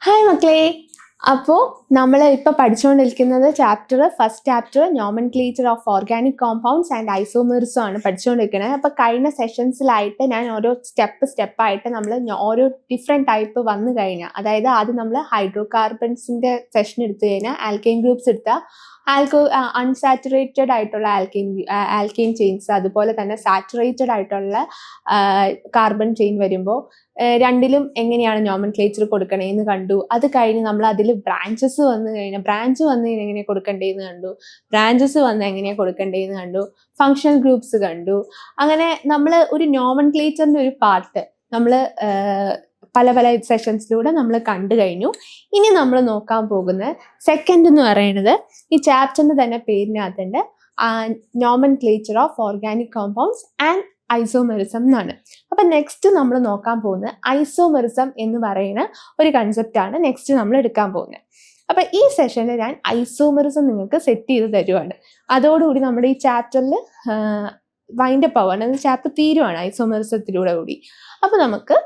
Hi മക്കളെ. അപ്പോൾ നമ്മൾ ഇപ്പോൾ പഠിച്ചുകൊണ്ടിരിക്കുന്നത് first chapter nomenclature of organic compounds and ഐസോമേഴ്സും ആണ് പഠിച്ചുകൊണ്ടിരിക്കുന്നത്. അപ്പോൾ കഴിഞ്ഞ സെഷൻസിലായിട്ട് ഞാൻ ഓരോ സ്റ്റെപ്പായിട്ട് നമ്മൾ ഓരോ ഡിഫറെൻറ്റ് ടൈപ്പ് വന്നു കഴിഞ്ഞാൽ, അതായത് ആദ്യം നമ്മൾ ഹൈഡ്രോ കാർബൺസിൻ്റെ സെഷൻ എടുത്തു കഴിഞ്ഞാൽ ആൽക്കെയിൻ ഗ്രൂപ്പ്സ് എടുത്താൽ അൺസാച്ചുറേറ്റഡ് ആയിട്ടുള്ള ആൽക്കെയിൻ ചെയിൻസ്, അതുപോലെ തന്നെ സാച്ചുറേറ്റഡ് ആയിട്ടുള്ള കാർബൺ ചെയിൻ വരുമ്പോൾ രണ്ടിലും എങ്ങനെയാണ് നോമൻക്ലേച്ചർ കൊടുക്കണേന്ന് കണ്ടു. അത് കഴിഞ്ഞ് നമ്മൾ അതിൽ ബ്രാഞ്ച് വന്ന് എങ്ങനെ കൊടുക്കണ്ടേന്ന് കണ്ടു, എങ്ങനെ കൊടുക്കണ്ടേന്ന് കണ്ടു, ഫങ്ഷണൽ ഗ്രൂപ്പ്സ് കണ്ടു. അങ്ങനെ നമ്മൾ ഒരു നോമൻക്ലേച്ചറിന്റെ ഒരു പാർട്ട് നമ്മൾ പല സെഷൻസിലൂടെ നമ്മൾ കണ്ടു കഴിഞ്ഞു. ഇനി നമ്മൾ നോക്കാൻ പോകുന്ന സെക്കൻഡ് എന്ന് പറയുന്നത് ഈ ചാപ്റ്ററിന്റെ തന്നെ പേരിനകത്തുണ്ട്, nomenclature of organic compounds and isomerism എന്നാണ്. അപ്പൊ നെക്സ്റ്റ് നമ്മൾ നോക്കാൻ പോകുന്നത് ഐസോമെറിസം എന്ന് പറയുന്ന ഒരു കൺസെപ്റ്റാണ് നെക്സ്റ്റ് നമ്മൾ എടുക്കാൻ പോകുന്നത്. അപ്പൊ ഈ സെഷനിൽ ഞാൻ ഐസോമെറിസം നിങ്ങൾക്ക് സെറ്റ് ചെയ്ത് തരുവാണ്. അതോടുകൂടി നമ്മുടെ ഈ ചാപ്റ്ററിൽ വൈൻഡപ്പ് ആവുകയാണ്, ചാപ്റ്റർ തീരുവാണ് ഐസോമെറിസത്തിലൂടെ കൂടി. അപ്പൊ നമുക്ക്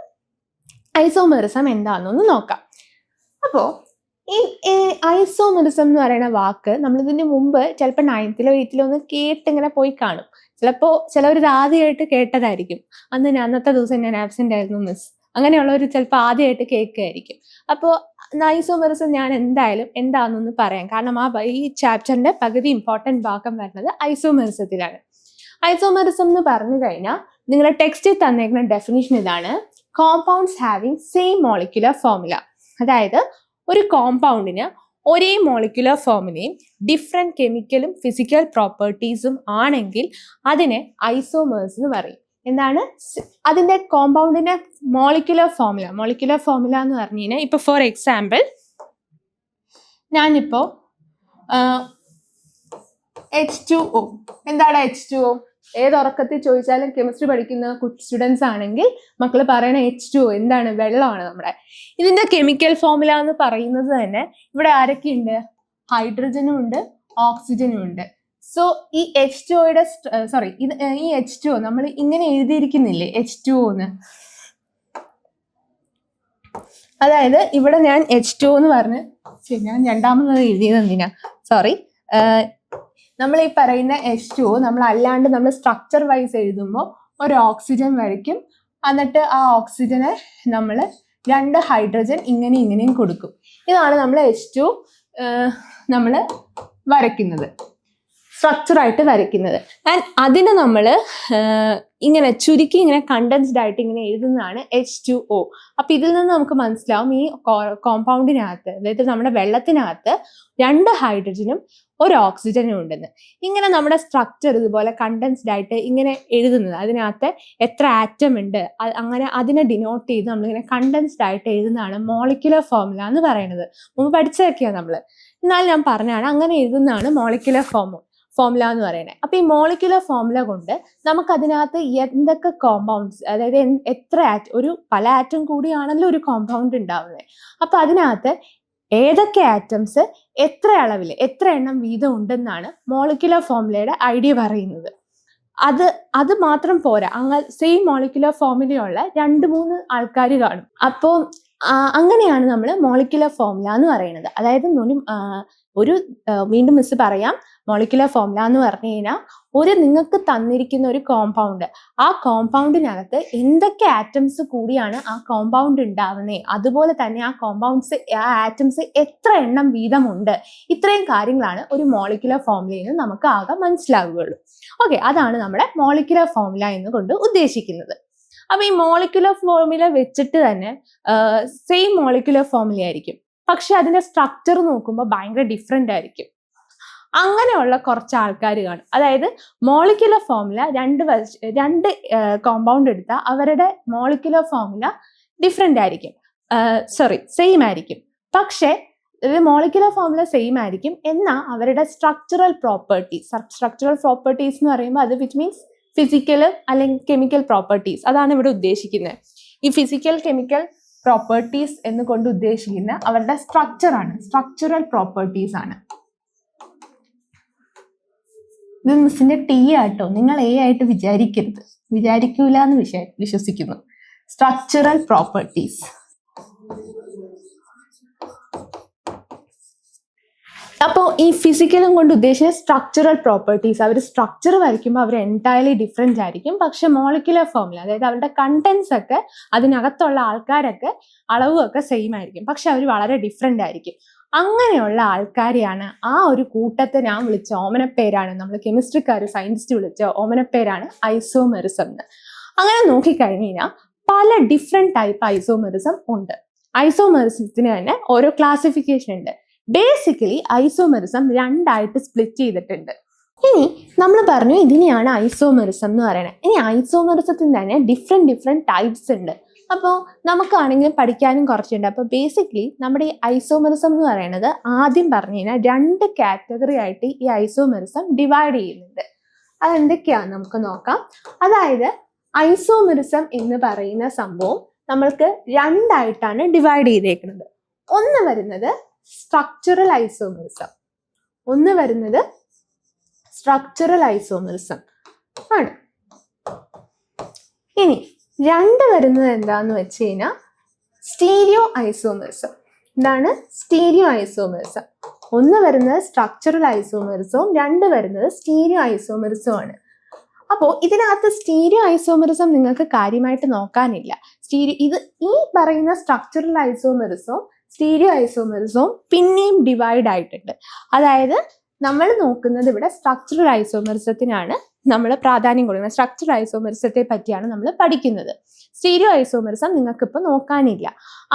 ഐസോമെറിസം എന്താണെന്നൊന്ന് നോക്കാം. അപ്പോൾ ഈ ഐസോമെറിസം എന്ന് പറയുന്ന വാക്ക് നമ്മളിതിന് മുമ്പ് ചിലപ്പോൾ 9th 8th ഒന്ന് കേട്ടിങ്ങനെ പോയി കാണും. ചിലപ്പോൾ ചിലവർ ഇത് ആദ്യമായിട്ട് കേട്ടതായിരിക്കും. അന്നത്തെ ദിവസം ഞാൻ ആബ്സെന്റ് ആയിരുന്നു മിസ്, അങ്ങനെയുള്ളവർ ചിലപ്പോൾ ആദ്യമായിട്ട് കേൾക്കുകയായിരിക്കും. അപ്പോൾ ഐസോമെറിസം ഞാൻ എന്തായാലും എന്താണെന്നൊന്ന് പറയാം. കാരണം ഈ ചാപ്റ്ററിന്റെ പകുതി ഇമ്പോർട്ടൻറ്റ് ഭാഗം വരുന്നത് ഐസോമെറിസത്തിലാണ്. ഐസോമെറിസം എന്ന് പറഞ്ഞു കഴിഞ്ഞാൽ നിങ്ങളുടെ ടെക്സ്റ്റിൽ തന്നേക്കുന്ന ഡെഫിനിഷൻ ഇതാണ്: compounds having same molecular formula. അതായത് ഒരു കോമ്പൗണ്ടിന് ഒരേ മോളിക്യുലർ ഫോർമുലയും ഡിഫറെൻറ്റ് കെമിക്കലും ഫിസിക്കൽ പ്രോപ്പർട്ടീസും ആണെങ്കിൽ അതിനെ ഐസോമേഴ്സ് എന്ന് പറയും. എന്താണ് അതിൻ്റെ കോമ്പൗണ്ടിൻ്റെ മോളിക്യുലർ ഫോർമുല എന്ന് പറഞ്ഞു കഴിഞ്ഞാൽ, ഇപ്പോൾ ഫോർ എക്സാമ്പിൾ ഞാനിപ്പോൾ H2O, എന്താണ് H2O? ഏതുറക്കത്തിൽ ചോദിച്ചാലും കെമിസ്ട്രി പഠിക്കുന്ന സ്റ്റുഡൻസ് ആണെങ്കിൽ മക്കൾ പറയണ H2O എന്താണ്? വെള്ളമാണ് നമ്മുടെ. ഇതിന്റെ കെമിക്കൽ ഫോർമുല എന്ന് പറയുന്നത് തന്നെ ഇവിടെ ആരൊക്കെയുണ്ട്? ഹൈഡ്രജനും ഉണ്ട്, ഓക്സിജനും ഉണ്ട്. സോ ഈ H2Oയുടെ ഈ H2O നമ്മൾ ഇങ്ങനെ എഴുതിയിരിക്കുന്നില്ലേ H2O എന്ന്. അതായത് ഇവിടെ ഞാൻ H2O എന്ന് പറഞ്ഞ് ഞാൻ രണ്ടാമത് എഴുതിയത് എന്തിനാ, നമ്മൾ ഈ പറയുന്ന H2O നമ്മൾ അല്ലാണ്ട് നമ്മൾ സ്ട്രക്ചർ വൈസ് എഴുതുമ്പോൾ ഒരു ഓക്സിജൻ വരയ്ക്കും. എന്നിട്ട് ആ ഓക്സിജനെ നമ്മൾ 2 ഹൈഡ്രജൻ ഇങ്ങനെയും കൊടുക്കും. ഇതാണ് നമ്മൾ H2 നമ്മൾ വരയ്ക്കുന്നത്, സ്ട്രക്ചറായിട്ട് വരയ്ക്കുന്നത്. ആൻഡ് അതിനെ നമ്മൾ ഇങ്ങനെ ചുരുക്കി ഇങ്ങനെ കണ്ടൻസ്ഡ് ആയിട്ട് ഇങ്ങനെ എഴുതുന്നതാണ് H2O. അപ്പൊ ഇതിൽ നിന്ന് നമുക്ക് മനസ്സിലാവും ഈ കോമ്പൗണ്ടിനകത്ത്, അതായത് നമ്മുടെ വെള്ളത്തിനകത്ത് 2 ഹൈഡ്രജനും ഒരു ഓക്സിജനും ഉണ്ടെന്ന്. ഇങ്ങനെ നമ്മുടെ സ്ട്രക്ചർ ഇതുപോലെ കണ്ടൻസ്ഡ് ആയിട്ട് ഇങ്ങനെ എഴുതുന്നത്, അതിനകത്ത് എത്ര ആറ്റം ഉണ്ട് അങ്ങനെ അതിനെ ഡിനോട്ട് ചെയ്ത് നമ്മളിങ്ങനെ കണ്ടൻസ്ഡ് ആയിട്ട് എഴുതുന്നതാണ് മോളിക്യുലർ ഫോർമുല എന്ന് പറയുന്നത്. മുമ്പ് പഠിച്ചതൊക്കെയാണ് നമ്മൾ, എന്നാൽ ഞാൻ പറഞ്ഞാണ് അങ്ങനെ എഴുതുന്നതാണ് മോളിക്യുലർ ഫോർമുല എന്ന് പറയുന്നത്. അപ്പൊ ഈ മോളിക്യുലർ ഫോർമുല കൊണ്ട് നമുക്ക് അതിനകത്ത് എന്തൊക്കെ കോമ്പൗണ്ട്സ്, അതായത് എത്ര പല ആറ്റം കൂടിയാണല്ലോ ഒരു കോമ്പൗണ്ട് ഉണ്ടാവുന്നത്. അപ്പൊ അതിനകത്ത് ഏതൊക്കെ ആറ്റംസ് എത്ര അളവിൽ എത്ര എണ്ണം വീതം ഉണ്ടെന്നാണ് മോളിക്യുലർ ഫോർമുലയുടെ ഐഡിയ പറയുന്നത്. അത് മാത്രം പോരാ, സെയിം മോളിക്യുലർ ഫോർമുലയുള്ള 2-3 ആൾക്കാർ കാണും. അപ്പോൾ അങ്ങനെയാണ് നമ്മൾ മോളിക്യുലർ ഫോർമുല എന്ന് പറയുന്നത്. അതായത് വീണ്ടും മിസ് പറയാം, മോളിക്യുലർ ഫോർമുല എന്ന് പറഞ്ഞു കഴിഞ്ഞാൽ നിങ്ങൾക്ക് തന്നിരിക്കുന്ന ഒരു കോമ്പൗണ്ട്, ആ കോമ്പൗണ്ടിനകത്ത് എന്തൊക്കെ ആറ്റംസ് കൂടിയാണ് ആ കോമ്പൗണ്ട് ഉണ്ടാവുന്നത്, അതുപോലെ തന്നെ ആ ആറ്റംസ് എത്ര എണ്ണം വീതമുണ്ട്, ഇത്രയും കാര്യങ്ങളാണ് ഒരു മോളിക്യുലർ ഫോർമുലയിൽ നിന്ന് നമുക്ക് ആകെ മനസ്സിലാവുകയുള്ളൂ. ഓക്കെ, അതാണ് നമ്മുടെ മോളിക്യുലർ ഫോർമുല എന്ന് കൊണ്ട് ഉദ്ദേശിക്കുന്നത്. അപ്പൊ ഈ മോളിക്യുലർ ഫോർമുല വെച്ചിട്ട് തന്നെ സെയിം മോളിക്യുലർ ഫോർമുല ആയിരിക്കും, പക്ഷെ അതിന്റെ സ്ട്രക്ചർ നോക്കുമ്പോൾ ഭയങ്കര ഡിഫറെന്റ് ആയിരിക്കും. അങ്ങനെയുള്ള കുറച്ച് ആൾക്കാർ കാണും. അതായത് മോളിക്യുലർ ഫോർമുല രണ്ട് കോമ്പൗണ്ട് എടുത്താൽ അവരുടെ മോളിക്യുലർ ഫോർമുല ഡിഫറെന്റ് ആയിരിക്കും, സെയിം ആയിരിക്കും. പക്ഷെ മോളിക്യുലർ ഫോർമുല സെയിം ആയിരിക്കും, എന്നാൽ അവരുടെ സ്ട്രക്ചറൽ പ്രോപ്പർട്ടീസ് എന്ന് പറയുമ്പോൾ അത് വിച്ച് മീൻസ് ഫിസിക്കൽ അല്ലെങ്കിൽ കെമിക്കൽ പ്രോപ്പർട്ടീസ്, അതാണ് ഇവിടെ ഉദ്ദേശിക്കുന്നത്. ഈ ഫിസിക്കൽ കെമിക്കൽ പ്രോപ്പർട്ടീസ് എന്ന് കൊണ്ട് ഉദ്ദേശിക്കുന്ന അവരുടെ സ്ട്രക്ചറൽ പ്രോപ്പർട്ടീസ് ആണ്. ഇത് മിസ്സിന്റെ T ആട്ടോ, നിങ്ങൾ A ആയിട്ട് വിചാരിക്കൂല എന്ന് വിശ്വസിക്കുന്നു. Structural properties. അപ്പോൾ ഈ ഫിസിക്കലും കൊണ്ട് ഉദ്ദേശിച്ച സ്ട്രക്ചറൽ പ്രോപ്പർട്ടീസ്, അവർ സ്ട്രക്ചർ വരയ്ക്കുമ്പോൾ അവർ എൻറ്റയർലി ഡിഫറെൻ്റ് ആയിരിക്കും. പക്ഷെ മോളിക്കുലർ ഫോമിൽ, അതായത് അവരുടെ കണ്ടൻസ് ഒക്കെ, അതിനകത്തുള്ള ആൾക്കാരൊക്കെ അളവുമൊക്കെ സെയിം ആയിരിക്കും, പക്ഷെ അവർ വളരെ ഡിഫറെൻ്റ് ആയിരിക്കും. അങ്ങനെയുള്ള ആൾക്കാരെയാണ്, ആ ഒരു കൂട്ടത്തെ ഞാൻ വിളിച്ച ഓമനപ്പേരാണ്, നമ്മൾ കെമിസ്ട്രിക്കാർ സയൻറ്റിസ്റ്റ് വിളിച്ച ഓമനപ്പേരാണ് ഐസോമെറിസം എന്ന്. അങ്ങനെ നോക്കിക്കഴിഞ്ഞ് കഴിഞ്ഞാൽ പല ഡിഫറെൻറ്റ് ടൈപ്പ് ഐസോമെറിസം ഉണ്ട്. ഐസോമെറിസത്തിന് തന്നെ ഓരോ ക്ലാസിഫിക്കേഷൻ ഉണ്ട്. ബേസിക്കലി ഐസോമെറിസം രണ്ടായിട്ട് സ്പ്ലിറ്റ് ചെയ്തിട്ടുണ്ട്. ഇനി നമ്മൾ പറഞ്ഞു ഇതിനെയാണ് ഐസോമെറിസം എന്ന് പറയുന്നത്. ഇനി ഐസോമെറിസത്തിന് തന്നെ ഡിഫറെൻറ്റ് ടൈപ്സ് ഉണ്ട്. അപ്പോൾ നമുക്കാണെങ്കിൽ പഠിക്കാനും കുറച്ചുണ്ട്. അപ്പോൾ ബേസിക്കലി നമ്മുടെ ഈ ഐസോമെറിസം എന്ന് പറയുന്നത് ആദ്യം പറഞ്ഞു കഴിഞ്ഞാൽ 2 കാറ്റഗറി ആയിട്ട് ഈ ഐസോമെറിസം ഡിവൈഡ് ചെയ്യുന്നുണ്ട്. അതെന്തൊക്കെയാണെന്ന് നമുക്ക് നോക്കാം. അതായത് ഐസോമെറിസം എന്ന് പറയുന്ന സംഭവം നമ്മൾക്ക് 2ആയിട്ടാണ് ഡിവൈഡ് ചെയ്തേക്കുന്നത്. ഒന്ന് വരുന്നത് സ്ട്രക്ചറൽ ഐസോമെറിസം, ആണ്. ഇനി 2 വരുന്നത് എന്താന്ന് വെച്ച് കഴിഞ്ഞാൽ സ്റ്റീരിയോ ഐസോമെറിസം. എന്താണ് സ്റ്റീരിയോ ഐസോമെറിസം? ഒന്ന് വരുന്നത് സ്ട്രക്ചറൽ ഐസോമെറിസവും 2 വരുന്നത് സ്റ്റീരിയോ ഐസോമെറിസവും ആണ്. അപ്പോൾ ഇതിനകത്ത് സ്റ്റീരിയോ ഐസോമെറിസം നിങ്ങൾക്ക് കാര്യമായിട്ട് നോക്കാനില്ല. ഇത് ഈ പറയുന്ന സ്ട്രക്ചറൽ ഐസോമെറിസവും സ്റ്റീരിയോ ഐസോമെറിസവും പിന്നെയും ഡിവൈഡ് ആയിട്ടുണ്ട്. അതായത് നമ്മൾ നോക്കുന്നത് ഇവിടെ സ്ട്രക്ചറൽ ഐസോമെറിസത്തിനാണ് നമ്മൾ പ്രാധാന്യം കൊടുക്കുന്നത്. സ്ട്രക്ചറൽ ഐസോമെറിസത്തെ പറ്റിയാണ് നമ്മൾ പഠിക്കുന്നത്. സ്റ്റീരിയോ ഐസോമെറിസം നിങ്ങൾക്കിപ്പോൾ നോക്കാനില്ല.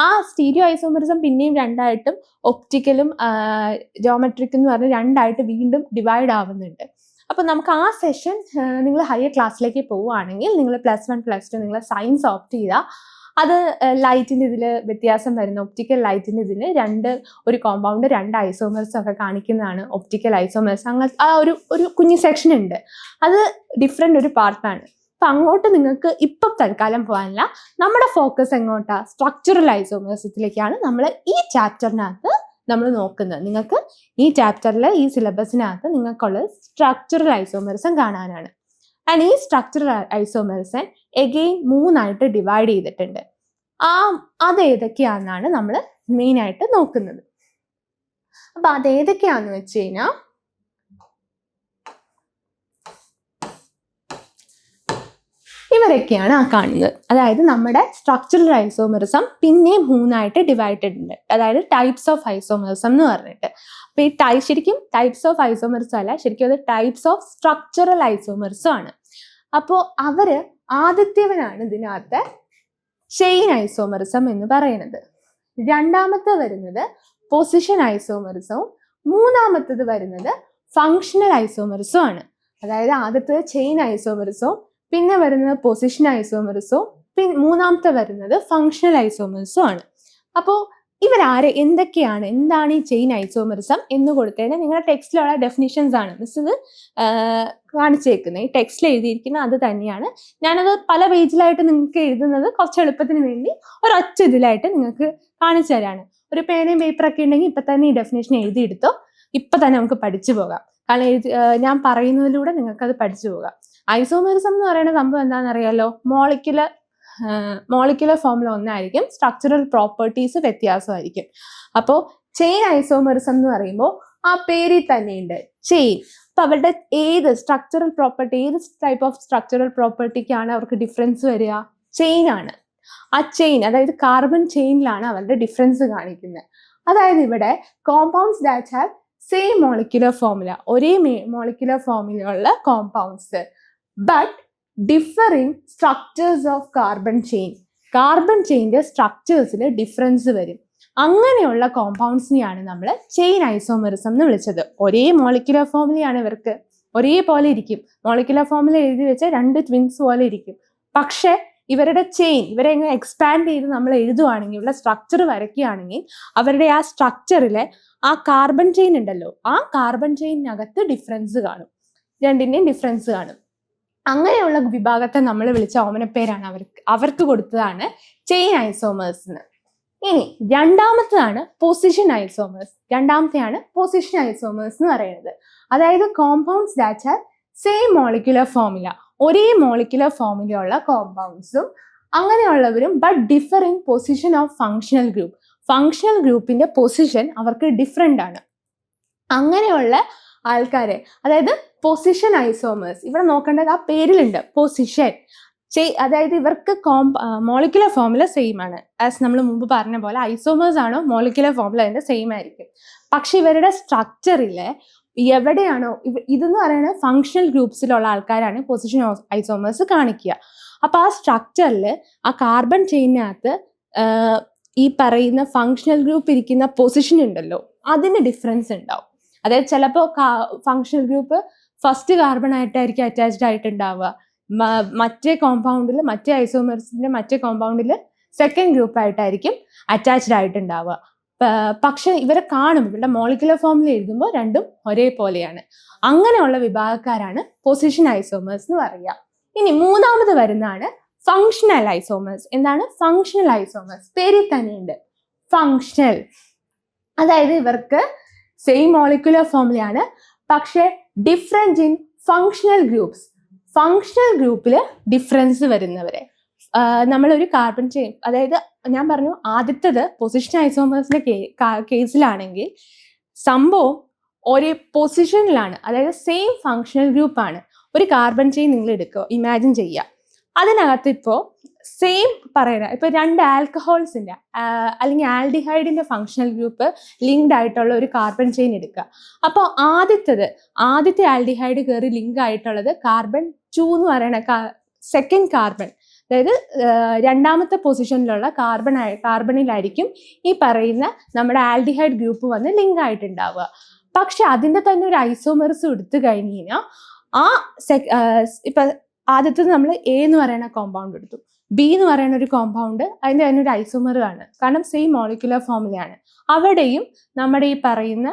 ആ സ്റ്റീരിയോ ഐസോമെറിസം പിന്നെയും 2ആയിട്ടും ഒപ്റ്റിക്കലും ജോമെട്രിക് എന്ന് പറഞ്ഞ് 2ആയിട്ട് വീണ്ടും ഡിവൈഡ് ആവുന്നുണ്ട്. അപ്പോൾ നമുക്ക് ആ സെഷൻ നിങ്ങൾ ഹയർ ക്ലാസ്സിലേക്ക് പോവുകയാണെങ്കിൽ, നിങ്ങൾ +1 +2 നിങ്ങൾ സയൻസ് ഓപ്റ്റ് ചെയ്താൽ അത് ലൈറ്റിൻ്റെ ഇതിൽ വ്യത്യാസം വരുന്ന, ഒപ്റ്റിക്കൽ ലൈറ്റിൻ്റെ ഇതിന് ഒരു കോമ്പൗണ്ട് 2 ഐസോമെറിസം ഒക്കെ കാണിക്കുന്നതാണ് ഒപ്റ്റിക്കൽ ഐസോമെറിസം. അങ്ങനെ ആ ഒരു കുഞ്ഞു സെക്ഷൻ ഉണ്ട്, അത് ഡിഫറെൻ്റ് ഒരു പാർട്ടാണ്. അപ്പം അങ്ങോട്ട് നിങ്ങൾക്ക് ഇപ്പം തൽക്കാലം പോകാനില്ല. നമ്മുടെ ഫോക്കസ് എങ്ങോട്ടാണ്? സ്ട്രക്ചറൽ ഐസോമെറിസത്തിലേക്കാണ് നമ്മൾ ഈ ചാപ്റ്ററിനകത്ത് നമ്മൾ നോക്കുന്നത്. നിങ്ങൾക്ക് ഈ ചാപ്റ്ററിൽ, ഈ സിലബസിനകത്ത് നിങ്ങൾക്കുള്ളത് സ്ട്രക്ചറൽ ഐസോമെറിസം കാണാനാണ്. ആൻഡ് ഈ സ്ട്രക്ചറൽ ഐസോമെറിസം എഗെയിൻ 3ആയിട്ട് ഡിവൈഡ് ചെയ്തിട്ടുണ്ട്. അത് ഏതൊക്കെയാണെന്നാണ് നമ്മൾ മെയിനായിട്ട് നോക്കുന്നത്. അപ്പം അതേതൊക്കെയാണെന്ന് വെച്ച് കഴിഞ്ഞാൽ ഇവരൊക്കെയാണ് ആ കാണുന്നത്. അതായത് നമ്മുടെ സ്ട്രക്ചറൽ ഐസോമെറിസം പിന്നെ 3ആയിട്ട് ഡിവൈഡഡ് ഉണ്ട്. അതായത് ടൈപ്സ് ഓഫ് ഐസോമെറിസം എന്ന് പറഞ്ഞിട്ട്. അപ്പോൾ ഈ ശരിക്കും ടൈപ്സ് ഓഫ് ഐസോമെറിസം അല്ല, ശരിക്കും അത് ടൈപ്സ് ഓഫ് സ്ട്രക്ചറൽ ഐസോമെറിസം ആണ്. അപ്പോൾ ആദ്യത്തേവനാണ് ഇതിനകത്ത് ചെയിൻ ഐസോമെറിസം എന്ന് പറയുന്നത്. രണ്ടാമത്തെ വരുന്നത് പൊസിഷൻ ഐസോമെറിസവും 3ആമത്തത് വരുന്നത് ഫങ്ഷണൽ ഐസോമെറിസവും ആണ്. അതായത് ആദ്യത്തേത് ചെയിൻ ഐസോമെറിസവും, പിന്നെ വരുന്നത് പൊസിഷൻ ഐസോമെറിസവും, പിന്നെ 3ആമത്തെ വരുന്നത് ഫങ്ഷണൽ ഐസോമെറിസവും ആണ്. അപ്പോൾ എന്താണ് ഈ ചെയിൻ ഐസോമെറിസം എന്ന് കൊടുത്തതിന് നിങ്ങളുടെ ടെക്സ്റ്റിലുള്ള ഡെഫിനിഷൻസ് ആണ് മിസ് ഇത് കാണിച്ചേക്കുന്നത്. ഈ ടെക്സ്റ്റിൽ എഴുതിയിരിക്കുന്ന അത് തന്നെയാണ്. ഞാനത് പല പേജിലായിട്ട് നിങ്ങൾക്ക് എഴുതുന്നത് കുറച്ച് എളുപ്പത്തിന് വേണ്ടി ഒരൊറ്റ ഇതിലായിട്ട് നിങ്ങൾക്ക് കാണിച്ചു തരാണ്. ഒരു പേനയും പേപ്പറൊക്കെ ഉണ്ടെങ്കിൽ ഇപ്പം തന്നെ ഈ ഡെഫിനേഷൻ എഴുതിയെടുത്തോ, ഇപ്പം തന്നെ നമുക്ക് പഠിച്ചു പോകാം. കാരണം ഞാൻ പറയുന്നതിലൂടെ നിങ്ങൾക്കത് പഠിച്ചു പോകാം. ഐസോമെറിസം എന്ന് പറയുന്ന സംഭവം എന്താണെന്ന് അറിയാലോ? മോളിക്കുലർ ഫോമിൽ ഒന്നായിരിക്കും, സ്ട്രക്ചറൽ പ്രോപ്പർട്ടീസ് വ്യത്യാസമായിരിക്കും. അപ്പോൾ ചെയിൻ ഐസോമെറിസം എന്ന് പറയുമ്പോൾ ആ പേരിൽ തന്നെയുണ്ട് ചെയിൻ. അപ്പോൾ അവരുടെ ഏത് സ്ട്രക്ചറൽ പ്രോപ്പർട്ടി, ഏത് ടൈപ്പ് ഓഫ് സ്ട്രക്ചറൽ പ്രോപ്പർട്ടിക്കാണ് അവർക്ക് ഡിഫറൻസ് വരിക? ചെയിൻ ആണ്. ആ ചെയിൻ, അതായത് കാർബൺ ചെയിനിലാണ് അവരുടെ ഡിഫറൻസ് കാണിക്കുന്നത്. അതായത് ഇവിടെ compounds that have same molecular formula, ഒരേ മോളിക്കുലർ ഫോർമുലയുള്ള compounds, but differing structures of carbon ചെയിൻ്റെ സ്ട്രക്ചേഴ്സിൽ ഡിഫറൻസ് വരും. അങ്ങനെയുള്ള കോമ്പൗണ്ട്സിനെയാണ് നമ്മൾ ചെയിൻ ഐസോമെറിസം എന്ന് വിളിച്ചത്. ഒരേ മോളിക്കുലർ ഫോർമുലയാണ്, ഇവർക്ക് ഒരേപോലെ ഇരിക്കും. മോളിക്കുലർ ഫോർമുല എഴുതി വെച്ചാൽ 2 ട്വിൻസ് പോലെ ഇരിക്കും. പക്ഷേ ഇവരുടെ ചെയിൻ, ഇവരെ എങ്ങനെ എക്സ്പാൻഡ് ചെയ്ത് നമ്മൾ എഴുതുവാണെങ്കിൽ, ഇവിടെ സ്ട്രക്ചർ വരയ്ക്കുകയാണെങ്കിൽ അവരുടെ ആ സ്ട്രക്ചറിലെ ആ കാർബൺ ചെയിൻ ഉണ്ടല്ലോ, ആ കാർബൺ ചെയിനകത്ത് ഡിഫറൻസ് കാണും, 2ൻ്റെയും ഡിഫറൻസ് കാണും. അങ്ങനെയുള്ള വിഭാഗത്തെ നമ്മൾ വിളിച്ച ഓമനപ്പേരാണ് അവർക്ക് കൊടുത്തതാണ് ചെയിൻ ഐസോമേഴ്സ് എന്ന്. ഇനി രണ്ടാമത്തെയാണ് പൊസിഷൻ ഐസോമേഴ്സ്. പൊസിഷൻ ഐസോമേഴ്സ് എന്ന് പറയുന്നത്, അതായത് compounds that have same molecular formula, ഒരേ മോളിക്കുലർ ഫോർമുല ഉള്ള കോമ്പൗണ്ട്സും അങ്ങനെയുള്ളവരും, but differing position of functional ഗ്രൂപ്പിന്റെ പൊസിഷൻ അവർക്ക് ഡിഫറെൻ്റ് ആണ്. അങ്ങനെയുള്ള ആൾക്കാരെ, അതായത് പൊസിഷൻ ഐസോമേഴ്സ്. ഇവിടെ നോക്കേണ്ടത് ആ പേരിലുണ്ട് പൊസിഷൻ. അതായത് ഇവർക്ക് മോളിക്കുലർ ഫോർമുല സെയിം ആണ്. ആസ് നമ്മൾ മുമ്പ് പറഞ്ഞ പോലെ ഐസോമേഴ്സ് ആണോ മോളിക്കുലർ ഫോർമുല അതിന്റെ സെയിം ആയിരിക്കും. പക്ഷെ ഇവരുടെ സ്ട്രക്ചറില് എവിടെയാണോ ഇതെന്ന് പറയുന്നത് ഫങ്ഷണൽ ഗ്രൂപ്പ്സിലുള്ള ആൾക്കാരാണ് പൊസിഷൻ ഐസോമേഴ്സ് കാണിക്കുക. അപ്പൊ ആ സ്ട്രക്ചറിൽ ആ കാർബൺ ചെയിനകത്ത് ഈ പറയുന്ന ഫങ്ഷണൽ ഗ്രൂപ്പ് ഇരിക്കുന്ന പൊസിഷൻ ഉണ്ടല്ലോ, അതിന് ഡിഫറൻസ് ഉണ്ടാവും. അതായത് ചിലപ്പോൾ ഫങ്ഷണൽ ഗ്രൂപ്പ് ഫസ്റ്റ് കാർബൺ ആയിട്ടായിരിക്കും അറ്റാച്ച്ഡ് ആയിട്ടുണ്ടാവുക, മറ്റേ കോമ്പൗണ്ടിൽ മറ്റേ ഐസോമേഴ്സിന്റെ മറ്റേ കോമ്പൗണ്ടിൽ സെക്കൻഡ് ഗ്രൂപ്പ് ആയിട്ടായിരിക്കും അറ്റാച്ച്ഡ് ആയിട്ടുണ്ടാവുക. പക്ഷെ ഇവരെ കാണുമ്പോൾ ഇവരുടെ മോളിക്കുലർ ഫോമിൽ എഴുതുമ്പോൾ രണ്ടും ഒരേപോലെയാണ്. അങ്ങനെയുള്ള വിഭാഗക്കാരാണ് പൊസിഷൻ ഐസോമേഴ്സ് എന്ന് പറയുക. ഇനി മൂന്നാമത് വരുന്നതാണ് ഫങ്ഷണൽ ഐസോമേഴ്സ്. എന്താണ് ഫങ്ഷണൽ ഐസോമേഴ്സ്? പേരിൽ തന്നെയുണ്ട് ഫങ്ഷണൽ. അതായത് ഇവർക്ക് സെയിം മോളിക്കുലർ ഫോമുലയാണ്, പക്ഷെ difference in functional groups. Functional ഗ്രൂപ്പിൽ ഡിഫറൻസ് വരുന്നവരെ നമ്മളൊരു കാർബൺ ചെയിൻ, അതായത് ഞാൻ പറഞ്ഞു ആദ്യത്തേത് പൊസിഷൻ ഐസോമേഴ്സിന്റെ കേസിലാണെങ്കിൽ സംഭവം ഒരേ പൊസിഷനിലാണ്, അതായത് സെയിം ഫങ്ഷണൽ ഗ്രൂപ്പാണ്. ഒരു കാർബൺ ചെയിൻ നിങ്ങൾ എടുക്കുക, ഇമാജിൻ ചെയ്യുക. അതിനകത്ത് ഇപ്പോൾ സെയിം പറയുന്ന ഇപ്പോൾ രണ്ട് ആൽക്കഹോൾസിന്റെ അല്ലെങ്കിൽ ആൽഡിഹൈഡിന്റെ ഫങ്ഷണൽ ഗ്രൂപ്പ് ലിങ്ക്ഡ് ആയിട്ടുള്ള ഒരു കാർബൺ ചെയിൻ എടുക്കുക. അപ്പോൾ ആദ്യത്തെ ആൽഡിഹൈഡ് കയറി ലിങ്ക് ആയിട്ടുള്ളത് കാർബൺ 2 എന്ന് പറയുന്ന സെക്കൻഡ് കാർബൺ, അതായത് രണ്ടാമത്തെ പൊസിഷനിലുള്ള കാർബണിലായിരിക്കും ഈ പറയുന്ന നമ്മുടെ ആൽഡിഹൈഡ് ഗ്രൂപ്പ് വന്ന് ലിങ്ക് ആയിട്ടുണ്ടാവുക. പക്ഷെ അതിൻ്റെ തന്നെ ഒരു ഐസോമെർസ് എടുത്തു കഴിഞ്ഞ് കഴിഞ്ഞാൽ ആ ഇപ്പൊ ആദ്യത്തേത് നമ്മൾ എ എന്ന് പറയുന്ന കോമ്പൗണ്ട് എടുത്തു, ബി എന്ന് പറയുന്ന ഒരു കോമ്പൗണ്ട്, അതിൻ്റെ തന്നെ ഒരു ഐസോമർ ആണ്, കാരണം സെയിം മോളിക്കുലർ ഫോമിലാണ്. അവിടെയും നമ്മുടെ ഈ പറയുന്ന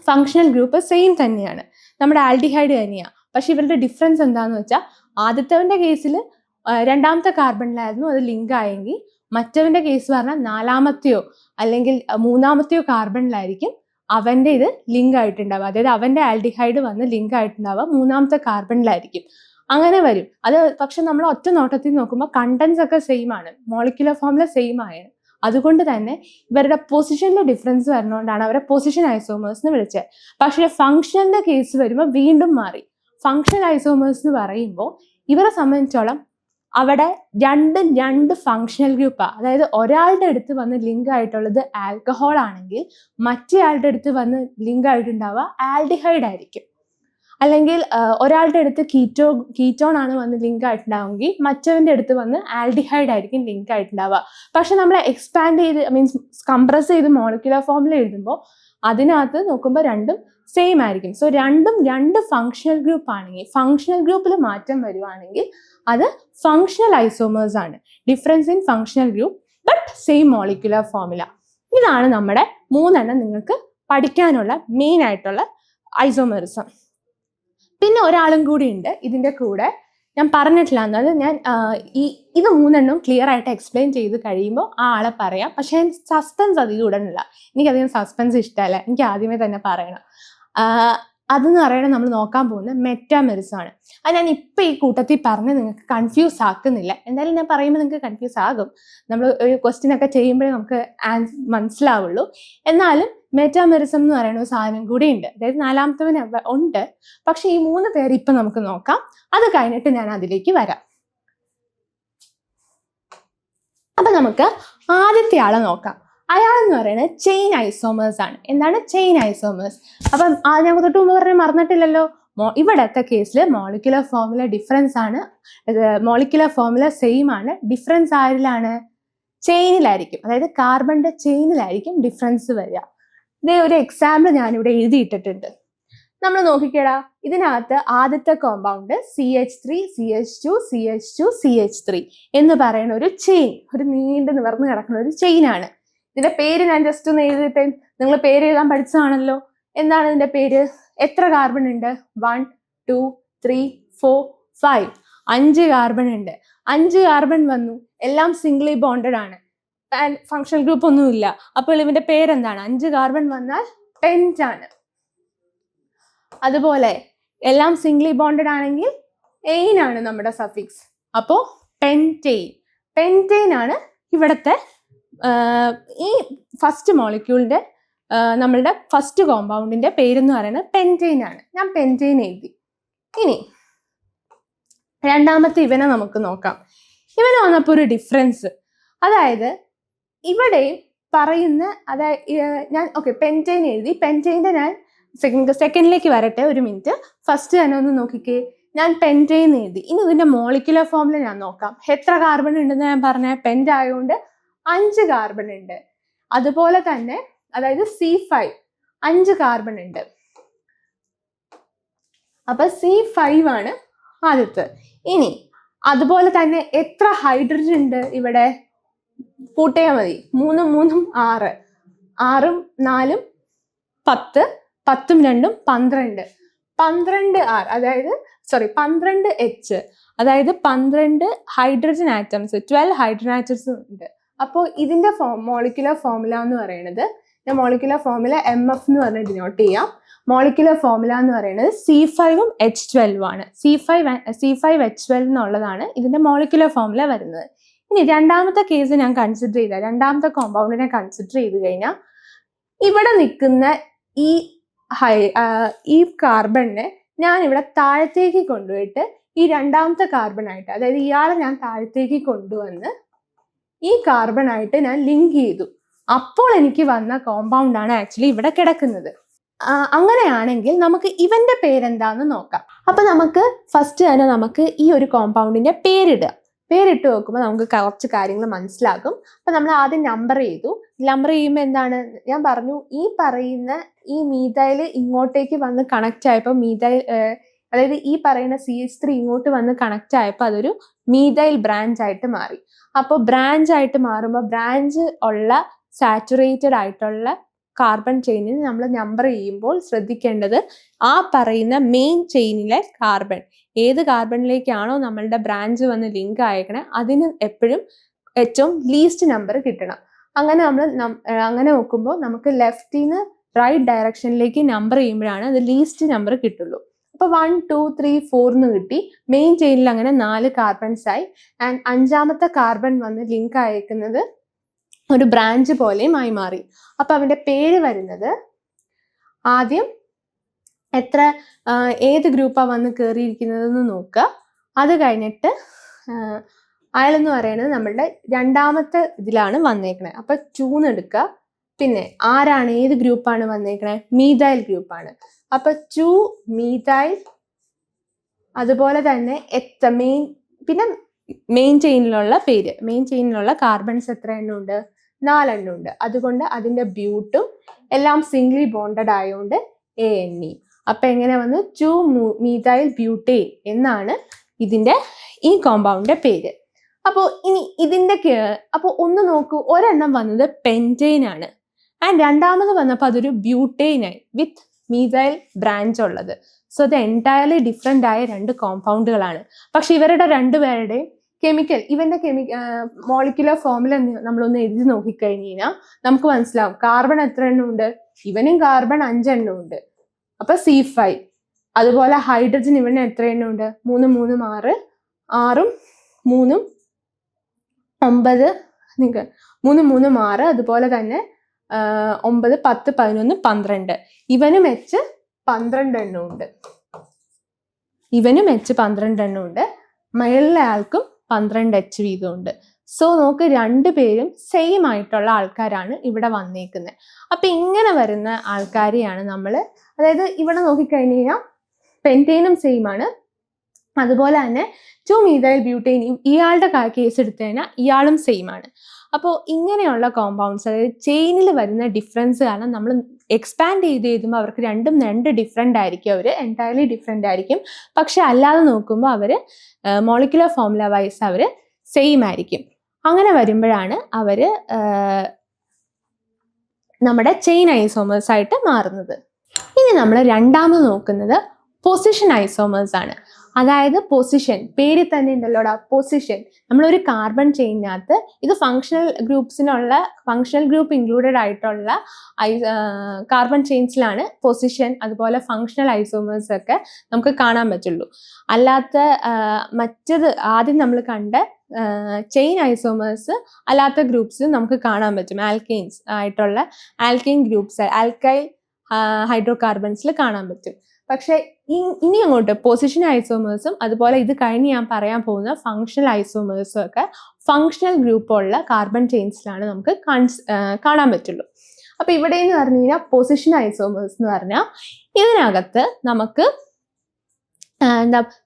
ഫങ്ഷണൽ ഗ്രൂപ്പ് സെയിം തന്നെയാണ്, നമ്മുടെ ആൽഡിഹൈഡ് തന്നെയാണ്. പക്ഷെ ഇവരുടെ ഡിഫറൻസ് എന്താണെന്ന് വെച്ചാൽ ആദ്യത്തവൻ്റെ കേസിൽ രണ്ടാമത്തെ കാർബണിലായിരുന്നു അത് ലിങ്ക് ആയെങ്കിൽ, മറ്റവൻ്റെ കേസ് പറഞ്ഞാൽ നാലാമത്തെയോ അല്ലെങ്കിൽ മൂന്നാമത്തെയോ കാർബണിലായിരിക്കും അവൻ്റെ ഇത് ലിങ്ക് ആയിട്ടുണ്ടാവുക. അതായത് അവൻ്റെ ആൽഡിഹൈഡ് വന്ന് ലിങ്ക് ആയിട്ടുണ്ടാവുക മൂന്നാമത്തെ കാർബണിലായിരിക്കും. അങ്ങനെ വരും അത്. പക്ഷെ നമ്മൾ ഒറ്റ നോട്ടത്തിൽ നോക്കുമ്പോൾ കണ്ടൻസ് ഒക്കെ സെയിം ആണ്, മോളിക്കുലർ ഫോമുല സെയിം ആണ്. അതുകൊണ്ട് തന്നെ ഇവരുടെ പൊസിഷനിലെ ഡിഫറൻസ് വരുന്നതുകൊണ്ടാണ് അവരെ പൊസിഷൻ ഐസോമേഴ്സ് എന്ന് വിളിച്ചത്. പക്ഷേ ഫങ്ഷണലിന്റെ കേസ് വരുമ്പോൾ വീണ്ടും മാറി. ഫങ്ഷണൽ ഐസോമേഴ്സ് എന്ന് പറയുമ്പോൾ ഇവരെ സംബന്ധിച്ചോളം അവിടെ രണ്ട് ഫങ്ഷണൽ ഗ്രൂപ്പാണ്. അതായത് ഒരാളുടെ അടുത്ത് വന്ന് ലിങ്ക് ആയിട്ടുള്ളത് ആൽക്കഹോൾ ആണെങ്കിൽ മറ്റേ ആളുടെ അടുത്ത് വന്ന് ലിങ്ക് ആയിട്ടുണ്ടാവുക ആൽഡിഹൈഡ് ആയിരിക്കും. അല്ലെങ്കിൽ ഒരാളുടെ അടുത്ത് കീറ്റോൺ ആണ് വന്ന് ലിങ്ക് ആയിട്ടുണ്ടാവുമെങ്കിൽ മറ്റവൻ്റെ അടുത്ത് വന്ന് ആൽഡിഹൈഡ് ആയിരിക്കും ലിങ്ക് ആയിട്ടുണ്ടാവുക. പക്ഷെ നമ്മൾ എക്സ്പാൻഡ് ചെയ്ത് മീൻസ് കംപ്രസ് ചെയ്ത് മോളിക്കുലർ ഫോമിൽ എഴുതുമ്പോൾ അതിനകത്ത് നോക്കുമ്പോൾ രണ്ടും സെയിം ആയിരിക്കും. സോ രണ്ട് ഫങ്ഷണൽ ഗ്രൂപ്പ് ആണെങ്കിൽ, ഫങ്ഷണൽ ഗ്രൂപ്പിൽ മാറ്റം വരുവാണെങ്കിൽ അത് ഫങ്ഷണൽ ഐസോമേഴ്സ് ആണ്. Difference in functional group but same molecular formula. ഇതാണ് നമ്മുടെ 3 നിങ്ങൾക്ക് പഠിക്കാനുള്ള മെയിൻ ആയിട്ടുള്ള ഐസോമേഴ്സം. പിന്നെ ഒരാളും കൂടി ഉണ്ട് ഇതിൻ്റെ കൂടെ, ഞാൻ പറഞ്ഞിട്ടില്ല എന്നത്. ഞാൻ ഇത് 3 ക്ലിയർ ആയിട്ട് എക്സ്പ്ലെയിൻ ചെയ്ത് കഴിയുമ്പോൾ ആ ആളെ പറയാം. പക്ഷെ ഞാൻ സസ്പെൻസ് അധികം ഇടണില്ല, എനിക്കധികം സസ്പെൻസ് ഇഷ്ടമല്ല, എനിക്ക് ആദ്യമേ തന്നെ പറയണം. അതെന്ന് പറയുന്നത് നമ്മൾ നോക്കാൻ പോകുന്ന മെറ്റാമെറിസം ആണ്. അത് ഞാൻ ഇപ്പം ഈ കൂട്ടത്തിൽ പറഞ്ഞ് നിങ്ങൾക്ക് കൺഫ്യൂസ് ആക്കുന്നില്ല. എന്തായാലും ഞാൻ പറയുമ്പോൾ നിങ്ങൾക്ക് കൺഫ്യൂസ് ആകും, നമ്മൾ ഒരു ക്വസ്റ്റ്യൻ ഒക്കെ ചെയ്യുമ്പോഴേ നമുക്ക് മനസ്സിലാവുള്ളൂ. എന്നാലും മെറ്റാമെറിസം എന്ന് പറയുന്ന ഒരു സാധനം കൂടി ഉണ്ട്, അതായത് 4ാമത്തവന് ഉണ്ട്. പക്ഷെ ഈ 3 പേര് ഇപ്പം നമുക്ക് നോക്കാം, അത് കഴിഞ്ഞിട്ട് ഞാൻ അതിലേക്ക് വരാം. അപ്പൊ നമുക്ക് ആദ്യത്തെ ആളെ നോക്കാം. അയാളെന്ന് പറയുന്നത് ചെയിൻ ഐസോമേഴ്സ് ആണ്. എന്താണ് ചെയിൻ ഐസോമേഴ്സ്? അപ്പം ഞാൻ തൊട്ട് മുമ്പ് പറഞ്ഞാൽ മറന്നിട്ടില്ലല്ലോ, ഇവിടത്തെ കേസിൽ മോളിക്കുലർ ഫോമുല ഡിഫറൻസ് ആണ്, മോളിക്കുലർ ഫോമുല സെയിം ആണ്. ഡിഫറൻസ് ആരിലാണ്? ചെയിനിലായിരിക്കും, അതായത് കാർബണിന്റെ ചെയിനിലായിരിക്കും ഡിഫറൻസ് വരിക. ഇതേ ഒരു എക്സാമ്പിൾ ഞാനിവിടെ എഴുതിയിട്ടിട്ടുണ്ട്. നമ്മൾ നോക്കിക്കേടാ, ഇതിനകത്ത് ആദ്യത്തെ compound CH3 CH2 CH2 CH3 എന്ന് പറയുന്ന ഒരു ചെയിൻ, ഒരു നീണ്ടു നിവർന്ന് കിടക്കുന്ന ഒരു ചെയിനാണ്. ഇതിന്റെ പേര് ഞാൻ ജസ്റ്റ് ഒന്ന് എഴുതിയിട്ട്, നിങ്ങൾ പേര് എഴുതാൻ പഠിച്ചതാണല്ലോ. എന്താണ് ഇതിന്റെ പേര്? എത്ര കാർബൺ ഉണ്ട്? 1 2 3 4 5 5 കാർബൺ ഉണ്ട്. 5 കാർബൺ വന്നു, എല്ലാം സിംഗിളി ബോണ്ടഡ് ആണ്, ഫങ്ഷണൽ ഗ്രൂപ്പ് ഒന്നും ഇല്ല. അപ്പോൾ ഇവന്റെ പേരെന്താണ്? 5 കാർബൺ വന്നാൽ പെന്റ് ആണ്. അതുപോലെ എല്ലാം സിംഗിളി ബോണ്ടഡ് ആണെങ്കിൽ എയിൻ ആണ് നമ്മുടെ സഫിക്സ്, അപ്പോൾ പെന്റെയിൻ. പെന്റെയിൻ ആണ് ഇവിടുത്തെ ഈ ഫസ്റ്റ് മോളിക്യൂളിന്റെ നമ്മളുടെ ഫസ്റ്റ് കോമ്പൗണ്ടിന്റെ പേരെന്ന് പറയുന്നത് പെൻറ്റെയിൻ ആണ്. ഞാൻ പെൻറ്റെയിൻ എഴുതി. ഇനി രണ്ടാമത്തെ ഇവനെ നമുക്ക് നോക്കാം. ഇവന് വന്നപ്പോൾ ഒരു ഡിഫറൻസ്, അതായത് ഇവിടെ പറയുന്ന, ഞാൻ പെൻറ്റെയിൻ എഴുതി. പെൻറ്റെയിൻ്റെ ഞാൻ സെക്കൻഡിലേക്ക് വരട്ടെ, ഒരു മിനിറ്റ്. ഫസ്റ്റ് തന്നെ ഒന്ന് നോക്കിക്കേ, ഞാൻ പെൻറ്റെയിൻ എഴുതി. ഇനി ഇതിന്റെ മോളിക്കുലർ ഫോമിൽ ഞാൻ നോക്കാം. എത്ര കാർബൺ ഉണ്ടെന്ന് ഞാൻ പറഞ്ഞ, പെന്റ് ആയതുകൊണ്ട് 5 കാർബൺ ഉണ്ട്. അതുപോലെ തന്നെ അതായത് C5 5 കാർബൺ ഉണ്ട്. അപ്പൊ C5 ആണ് ആദ്യത്തെ. ഇനി അതുപോലെ തന്നെ എത്ര ഹൈഡ്രജൻ ഉണ്ട് ഇവിടെ കൂട്ടിയാൽ മതി. 3 3 6, 6 4 10, 10 2 12, 12 R, അതായത് 12 H, അതായത് 12 ഹൈഡ്രജൻ ആറ്റംസ്, 12 ഹൈഡ്രജൻ ആറ്റംസ് ഉണ്ട്. അപ്പോൾ ഇതിന്റെ മോളിക്കുലർ ഫോർമുല എന്ന് പറയുന്നത്, ഞാൻ മോളിക്കുലർ ഫോർമുല MF എന്ന് പറഞ്ഞ് ഡിനോട്ട് ചെയ്യാം. മോളിക്കുലർ ഫോർമുല എന്ന് പറയുന്നത് C5 H12 ആണ്. C5H12 എന്നുള്ളതാണ് ഇതിന്റെ മോളിക്കുലർ ഫോർമുല വരുന്നത്. ഇനി രണ്ടാമത്തെ കേസ് ഞാൻ കൺസിഡർ ചെയ്ത, രണ്ടാമത്തെ കോമ്പൗണ്ടിനെ കൺസിഡർ ചെയ്ത് കഴിഞ്ഞാൽ ഇവിടെ നിൽക്കുന്ന ഈ കാർബണിനെ ഞാൻ ഇവിടെ താഴത്തേക്ക് കൊണ്ടുപോയിട്ട് ഈ രണ്ടാമത്തെ കാർബണായിട്ട്, അതായത് ഇയാളെ ഞാൻ താഴത്തേക്ക് കൊണ്ടുവന്ന് ഈ കാർബണായിട്ട് ഞാൻ ലിങ്ക് ചെയ്തു. അപ്പോൾ എനിക്ക് വന്ന കോമ്പൗണ്ടാണ് ആക്ച്വലി ഇവിടെ കിടക്കുന്നത്. അങ്ങനെയാണെങ്കിൽ നമുക്ക് ഇവന്റെ പേരെന്താന്ന് നോക്കാം. അപ്പൊ നമുക്ക് ഫസ്റ്റ് തന്നെ നമുക്ക് ഈ ഒരു കോമ്പൗണ്ടിന്റെ പേരിടുക. പേരിട്ട് നോക്കുമ്പോൾ നമുക്ക് കുറച്ച് കാര്യങ്ങൾ മനസ്സിലാകും. അപ്പൊ നമ്മൾ ആദ്യം നമ്പർ ചെയ്തു. നമ്പർ ചെയ്യുമ്പോൾ എന്താണ് ഞാൻ പറഞ്ഞു, ഈ പറയുന്ന ഈ മീഥൈൽ ഇങ്ങോട്ടേക്ക് വന്ന് കണക്ട് ആയപ്പോൾ അതായത് ഈ പറയുന്ന CH3 ഇങ്ങോട്ട് വന്ന് കണക്ട് ആയപ്പോൾ അതൊരു മീഥൈൽ ബ്രാഞ്ച് ആയിട്ട് മാറി. അപ്പോൾ ബ്രാഞ്ച് ആയിട്ട് മാറുമ്പോൾ ബ്രാഞ്ച് ഉള്ള സാച്ചുറേറ്റഡ് ആയിട്ടുള്ള കാർബൺ ചെയിനിന് നമ്മൾ നമ്പർ ചെയ്യുമ്പോൾ ശ്രദ്ധിക്കേണ്ടത്, ആ പറയുന്ന മെയിൻ ചെയിനിലെ കാർബൺ ഏത് കാർബണിലേക്കാണോ നമ്മളുടെ ബ്രാഞ്ച് വന്ന് ലിങ്ക് ആയേക്കണേ അതിന് എപ്പോഴും ഏറ്റവും ലീസ്റ്റ് നമ്പർ കിട്ടണം. അങ്ങനെ അങ്ങനെ നോക്കുമ്പോൾ നമുക്ക് ലെഫ്റ്റിന്ന് റൈറ്റ് ഡയറക്ഷനിലേക്ക് നമ്പർ ചെയ്യുമ്പോഴാണ് അത് ലീസ്റ്റ് നമ്പർ കിട്ടുള്ളൂ. അപ്പൊ 1 2 3 4 എന്ന് കിട്ടി. മെയിൻ ചെയിനിൽ അങ്ങനെ 4 കാർബൺസ് ആയി. ആൻഡ് അഞ്ചാമത്തെ കാർബൺ വന്ന് ലിങ്ക് അയക്കുന്നത് ഒരു ബ്രാഞ്ച് പോലെയും ആയി മാറി. അപ്പൊ അവന്റെ പേര് വരുന്നത്, ആദ്യം ഏത് ഗ്രൂപ്പാണ് വന്ന് കയറിയിരിക്കുന്നതെന്ന് നോക്കുക. അത് കഴിഞ്ഞിട്ട് അയാളെന്ന് പറയുന്നത് നമ്മളുടെ രണ്ടാമത്തെ ഇതിലാണ് വന്നേക്കണേ. അപ്പൊ 2 എടുക്കുക. പിന്നെ ആരാണ്, ഏത് ഗ്രൂപ്പാണ് വന്നേക്കണേ, മീഥൈൽ ഗ്രൂപ്പാണ്. അപ്പൊ 2 മീഥൈൽ. അതുപോലെ തന്നെ പിന്നെ മെയിൻ ചെയിനിലുള്ള പേര്, മെയിൻ ചെയിനിലുള്ള കാർബൺസ് എത്ര എണ്ണം ഉണ്ട്, 4 എണ്ണം ഉണ്ട്. അതുകൊണ്ട് അതിന്റെ ബ്യൂട്ടും എല്ലാം സിംഗ്ലി ബോണ്ടഡ് ആയതുകൊണ്ട് ANE. അപ്പൊ എങ്ങനെ വന്നു, 2 മീഥൈൽ ബ്യൂട്ടേൻ എന്നാണ് ഇതിന്റെ ഈ കോമ്പൗണ്ടിന്റെ പേര്. അപ്പോൾ ഇനി അപ്പോൾ ഒന്ന് നോക്കൂ, ഒരെണ്ണം വന്നത് പെൻറ്റെയിൻ ആണ്. ആൻഡ് രണ്ടാമത് വന്നപ്പോൾ അതൊരു ബ്യൂട്ടേനായി വിത്ത് മീഥൈൽ ബ്രാഞ്ച് ഉള്ളത്. സോ ഇത് എൻറ്റയർലി ഡിഫറെൻ്റ് ആയ 2 കോമ്പൗണ്ടുകളാണ്. പക്ഷെ ഇവരുടെ രണ്ടുപേരുടെയും ഇവന്റെ മോളിക്കുലർ ഫോർമുല നമ്മളൊന്ന് എഴുതി നോക്കിക്കഴിഞ്ഞ് കഴിഞ്ഞാൽ നമുക്ക് മനസ്സിലാവും കാർബൺ എത്ര എണ്ണം ഉണ്ട്, ഇവനും കാർബൺ 5 എണ്ണം ഉണ്ട്. അപ്പൊ C5. അതുപോലെ ഹൈഡ്രജൻ ഇവന് എത്ര എണ്ണം ഉണ്ട്, 3 3 6, 6 3 9, 3 3 6. അതുപോലെ തന്നെ 9 10 11 12. ഇവനും H 12 എണ്ണം ഉണ്ട്. ഇവനും H 12 എണ്ണം ഉണ്ട്. മേളിലെ ആൾക്കും 12 H വീതം ഉണ്ട്. സോ നമുക്ക് രണ്ടുപേരും സെയിം ആയിട്ടുള്ള ആൾക്കാരാണ് ഇവിടെ വന്നേക്കുന്നത്. അപ്പൊ ഇങ്ങനെ വരുന്ന ആൾക്കാരെയാണ് നമ്മൾ, അതായത് ഇവിടെ നോക്കിക്കഴിഞ്ഞ് കഴിഞ്ഞാൽ പെൻറ്റെയിനും സെയിം ആണ്. അതുപോലെ തന്നെ 2 മീഥൈൽ ബ്യൂട്ടൈൻ, ഇയാളുടെ കേസ് എടുത്തു കഴിഞ്ഞാൽ ഇയാളും സെയിം ആണ്. അപ്പോൾ ഇങ്ങനെയുള്ള കോമ്പൗണ്ട്സ്, അതായത് ചെയിനിൽ വരുന്ന ഡിഫറൻസ് കാരണം നമ്മൾ എക്സ്പാൻഡ് ചെയ്ത് എഴുതുമ്പോൾ അവർക്ക് രണ്ടും 2 ഡിഫറെൻ്റ് ആയിരിക്കും, അവർ എൻറ്റയർലി ഡിഫറെൻ്റ് ആയിരിക്കും. പക്ഷെ അല്ലാതെ നോക്കുമ്പോൾ അവർ മോളിക്കുലർ ഫോർമുല വൈസ് അവർ സെയിം ആയിരിക്കും. അങ്ങനെ വരുമ്പോഴാണ് അവർ നമ്മുടെ ചെയിൻ ഐസോമേഴ്സ് ആയിട്ട് മാറുന്നത്. ഇനി നമ്മൾ രണ്ടാമത് നോക്കുന്നത് പൊസിഷൻ ഐസോമേഴ്സ് ആണ്. അതായത് പൊസിഷൻ, പേരിൽ തന്നെ ഉണ്ടല്ലോടാ പൊസിഷൻ. നമ്മളൊരു കാർബൺ ചെയിനകത്ത് ഇത് ഫങ്ഷണൽ ഗ്രൂപ്പ് ഇൻക്ലൂഡഡ് ആയിട്ടുള്ള കാർബൺ ചെയിൻസിലാണ് പൊസിഷൻ അതുപോലെ ഫങ്ഷണൽ ഐസോമേഴ്സ് ഒക്കെ നമുക്ക് കാണാൻ പറ്റുള്ളൂ. അല്ലാത്ത മറ്റത് ആദ്യം നമ്മൾ കണ്ട ചെയിൻ ഐസോമേഴ്സ് അല്ലാത്ത ഗ്രൂപ്പ്സ് നമുക്ക് കാണാൻ പറ്റും. ആൽക്കെയിൻസ് ആയിട്ടുള്ള ആൽക്കെയിൻ ഗ്രൂപ്പ്സ്, ആൽക്കൈൽ ഹൈഡ്രോ കാർബൺസിൽ കാണാൻ പറ്റും. പക്ഷെ ഇനി അങ്ങോട്ട് പൊസിഷൻ ഐസോമേഴ്സും അതുപോലെ ഇത് കഴിഞ്ഞ് ഞാൻ പറയാൻ പോകുന്ന ഫങ്ഷണൽ ഐസോമേഴ്സും ഒക്കെ ഫങ്ഷണൽ ഗ്രൂപ്പുള്ള കാർബൺ ചെയിൻസിലാണ് നമുക്ക് കാണാൻ പറ്റുള്ളൂ. അപ്പൊ ഇവിടെ എന്ന് പറഞ്ഞു കഴിഞ്ഞാൽ പൊസിഷൻ ഐസോമേഴ്സ് എന്ന് പറഞ്ഞാൽ ഇതിനകത്ത് നമുക്ക്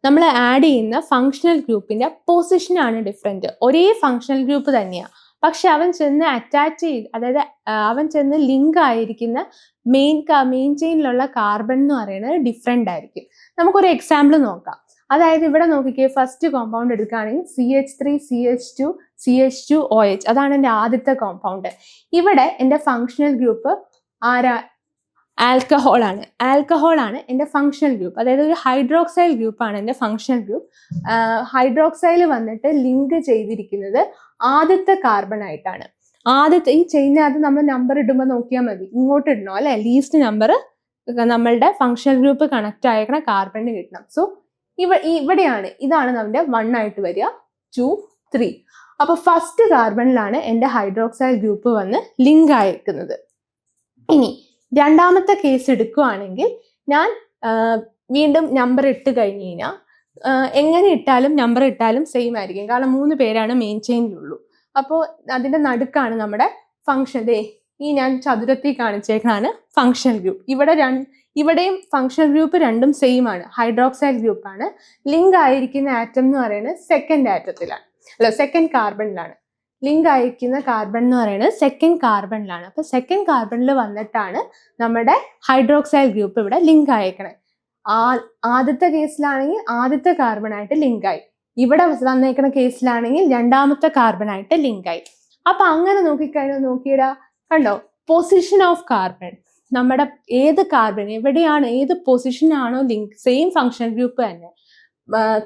നമ്മൾ ആഡ് ചെയ്യുന്ന ഫങ്ഷണൽ ഗ്രൂപ്പിന്റെ പൊസിഷനാണ് ഡിഫറെന്റ്. ഒരേ ഫങ്ഷണൽ ഗ്രൂപ്പ് തന്നെയാണ്, പക്ഷെ അവൻ ചെന്ന് അറ്റാച്ച് ചെയ്ത്, അതായത് അവൻ ചെന്ന് ലിങ്ക് ആയിരിക്കുന്ന മെയിൻ ചെയിനിലുള്ള കാർബൺ എന്ന് പറയുന്നത് ഡിഫറെന്റ് ആയിരിക്കും. നമുക്കൊരു എക്സാമ്പിൾ നോക്കാം. അതായത് ഇവിടെ നോക്കിക്കേ, ഫസ്റ്റ് കോമ്പൗണ്ട് എടുക്കുകയാണെങ്കിൽ CH3 CH2 CH2OH, അതാണ് എൻ്റെ ആദ്യത്തെ കോമ്പൗണ്ട്. ഇവിടെ എൻ്റെ ഫങ്ഷണൽ ഗ്രൂപ്പ് ആൽക്കഹോൾ ആണ് എൻ്റെ ഫങ്ഷണൽ ഗ്രൂപ്പ്. അതായത് ഒരു ഹൈഡ്രോക്സൈൽ ഗ്രൂപ്പാണ് എൻ്റെ ഫങ്ഷണൽ ഗ്രൂപ്പ്. ഹൈഡ്രോക്സൈൽ വന്നിട്ട് ലിങ്ക് ചെയ്തിരിക്കുന്നത് ആദ്യത്തെ കാർബൺ ആയിട്ടാണ്. ആദ്യത്തെ ഈ ചെയിനകത്ത് നമ്മൾ നമ്പർ ഇടുമ്പോൾ നോക്കിയാൽ മതി, ഇങ്ങോട്ട് ഇടണോ അല്ലെ, ലീസ്റ്റ് നമ്പർ നമ്മളുടെ ഫങ്ഷണൽ ഗ്രൂപ്പ് കണക്ട് ആയിരിക്കണ കാർബണിന് കിട്ടണം. സോ ഇവിടെയാണ്, ഇതാണ് നമ്മുടെ 1 ആയിട്ട് വരിക, 2 3. അപ്പൊ ഫസ്റ്റ് കാർബണിലാണ് എൻ്റെ ഹൈഡ്രോക്സൈൽ ഗ്രൂപ്പ് വന്ന് ലിങ്ക് ആയിരിക്കുന്നത്. ഇനി രണ്ടാമത്തെ കേസ് എടുക്കുകയാണെങ്കിൽ ഞാൻ വീണ്ടും നമ്പർ ഇട്ട് കഴിഞ്ഞ് കഴിഞ്ഞാൽ എങ്ങനെ ഇട്ടാലും നമ്പർ ഇട്ടാലും സെയിം ആയിരിക്കും, കാരണം 3 പേരാണ് മെയിൻ ചെയിനിലുള്ളൂ. അപ്പോൾ അതിൻ്റെ നടുക്കാണ് നമ്മുടെ ഫങ്ഷൻ. ഈ ഞാൻ ചതുരത്തിൽ കാണിച്ചേക്കാണ് ഫങ്ഷണൽ ഗ്രൂപ്പ്. ഇവിടെയും ഫങ്ഷണൽ ഗ്രൂപ്പ് രണ്ടും സെയിം ആണ്, ഹൈഡ്രോക്സൈൽ ഗ്രൂപ്പാണ്. ലിങ്ക് ആയിരിക്കുന്ന ആറ്റം എന്ന് പറയുന്നത് സെക്കൻഡ് കാർബണിലാണ്. ലിങ്ക് അയക്കുന്ന കാർബൺ എന്ന് പറയുന്നത് സെക്കൻഡ് കാർബണിലാണ്. അപ്പൊ സെക്കൻഡ് കാർബണിൽ വന്നിട്ടാണ് നമ്മുടെ ഹൈഡ്രോക്സൈൽ ഗ്രൂപ്പ് ഇവിടെ ലിങ്ക് അയക്കണേ. ആദ്യത്തെ കേസിലാണെങ്കിൽ ആദ്യത്തെ കാർബൺ ആയിട്ട് ലിങ്ക് ആയി, ഇവിടെ വന്നേക്കുന്ന കേസിലാണെങ്കിൽ രണ്ടാമത്തെ കാർബൺ ആയിട്ട് ലിങ്ക് ആയി. അപ്പൊ അങ്ങനെ നോക്കിയിടാ, കണ്ടോ, പൊസിഷൻ ഓഫ് കാർബൺ, നമ്മുടെ ഏത് കാർബൺ എവിടെയാണ്, ഏത് പൊസിഷനാണോ ലിങ്ക്, സെയിം ഫങ്ഷണൽ ഗ്രൂപ്പ് തന്നെ,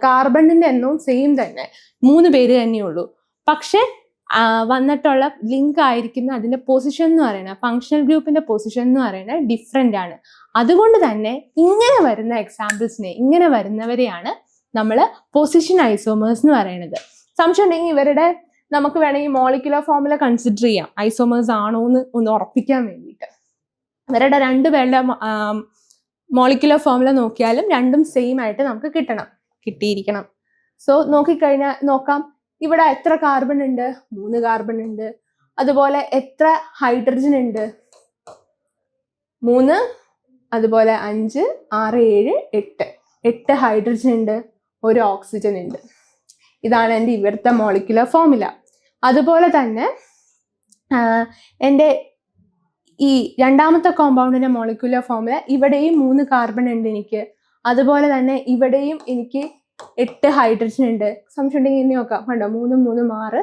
കാർബണിന്റെ എണ്ണവും സെയിം തന്നെ, 3 പേര് തന്നെയുള്ളൂ. പക്ഷെ വന്നിട്ടുള്ള ലിങ്ക് ആയിരിക്കുന്ന അതിന്റെ പൊസിഷൻ എന്ന് പറയുന്നത്, ഫങ്ഷണൽ ഗ്രൂപ്പിന്റെ പൊസിഷൻ എന്ന് പറയുന്നത് ഡിഫറെന്റ് ആണ്. അതുകൊണ്ട് തന്നെ ഇങ്ങനെ വരുന്ന എക്സാമ്പിൾസിനെ, ഇങ്ങനെ വരുന്നവരെയാണ് നമ്മൾ പൊസിഷൻ ഐസോമേഴ്സ് എന്ന് പറയുന്നത്. സംശയം ഉണ്ടെങ്കിൽ ഇവരുടെ നമുക്ക് വേണമെങ്കിൽ മോളിക്കുലർ ഫോർമുല കൺസിഡർ ചെയ്യാം, ഐസോമേഴ്സ് ആണോ എന്ന് ഒന്ന് ഉറപ്പിക്കാൻ വേണ്ടിയിട്ട്. ഇവരുടെ 2 പേരുടെ മോളിക്കുലർ ഫോർമുല നോക്കിയാലും രണ്ടും സെയിം ആയിട്ട് നമുക്ക് കിട്ടിയിരിക്കണം. സോ നോക്കാം, ഇവിടെ എത്ര കാർബൺ ഉണ്ട്? 3 കാർബൺ ഉണ്ട്. അതുപോലെ എത്ര ഹൈഡ്രജൻ ഉണ്ട്? 3, അതുപോലെ 5, 6, 7, 8 ഹൈഡ്രജൻ ഉണ്ട്, 1 ഓക്സിജൻ ഉണ്ട്. ഇതാണ് എൻ്റെ ഇവിടുത്തെ മോളിക്കുലർ ഫോർമുല. അതുപോലെ തന്നെ എൻ്റെ ഈ രണ്ടാമത്തെ കോമ്പൗണ്ടിന്റെ മോളിക്കുലർ ഫോർമുല, ഇവിടെയും 3 കാർബൺ ഉണ്ട് എനിക്ക്. അതുപോലെ തന്നെ ഇവിടെയും എനിക്ക് 8 ഹൈഡ്രജൻ ഉണ്ട്. സംശയം ഉണ്ടെങ്കിൽ ഇനി നോക്കാം, കണ്ടോ, 3, 3, 6,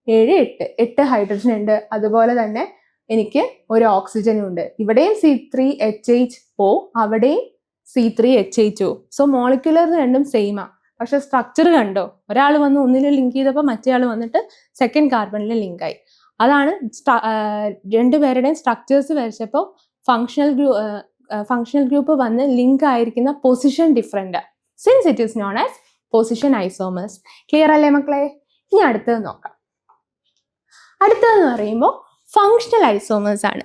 7, 8 ഹൈഡ്രജൻ ഉണ്ട്. അതുപോലെ തന്നെ എനിക്ക് 1 ഓക്സിജനും ഉണ്ട്. ഇവിടെയും C3H8O, അവിടെയും C3H8O. സോ മോളിക്കുലർ രണ്ടും സെയിമാ, പക്ഷെ സ്ട്രക്ചർ കണ്ടോ, ഒരാൾ വന്ന് ഒന്നിൽ ലിങ്ക് ചെയ്തപ്പോൾ മറ്റേ ആൾ വന്നിട്ട് സെക്കൻഡ് കാർബണിൽ ലിങ്ക് ആയി. അതാണ് 2 പേരുടെയും സ്ട്രക്ചേഴ്സ് വരച്ചപ്പോൾ ഫങ്ഷണൽ ഗ്രൂപ്പ് വന്ന് ലിങ്ക് ആയിരിക്കുന്ന position different, since it is known as position isomers. Clear അല്ലേ മക്കളെ? ഇനി അടുത്തത് നോക്കാം. അടുത്തതെന്ന് പറയുമ്പോൾ ഫങ്ഷണൽ ഐസോമേഴ്സ് ആണ്.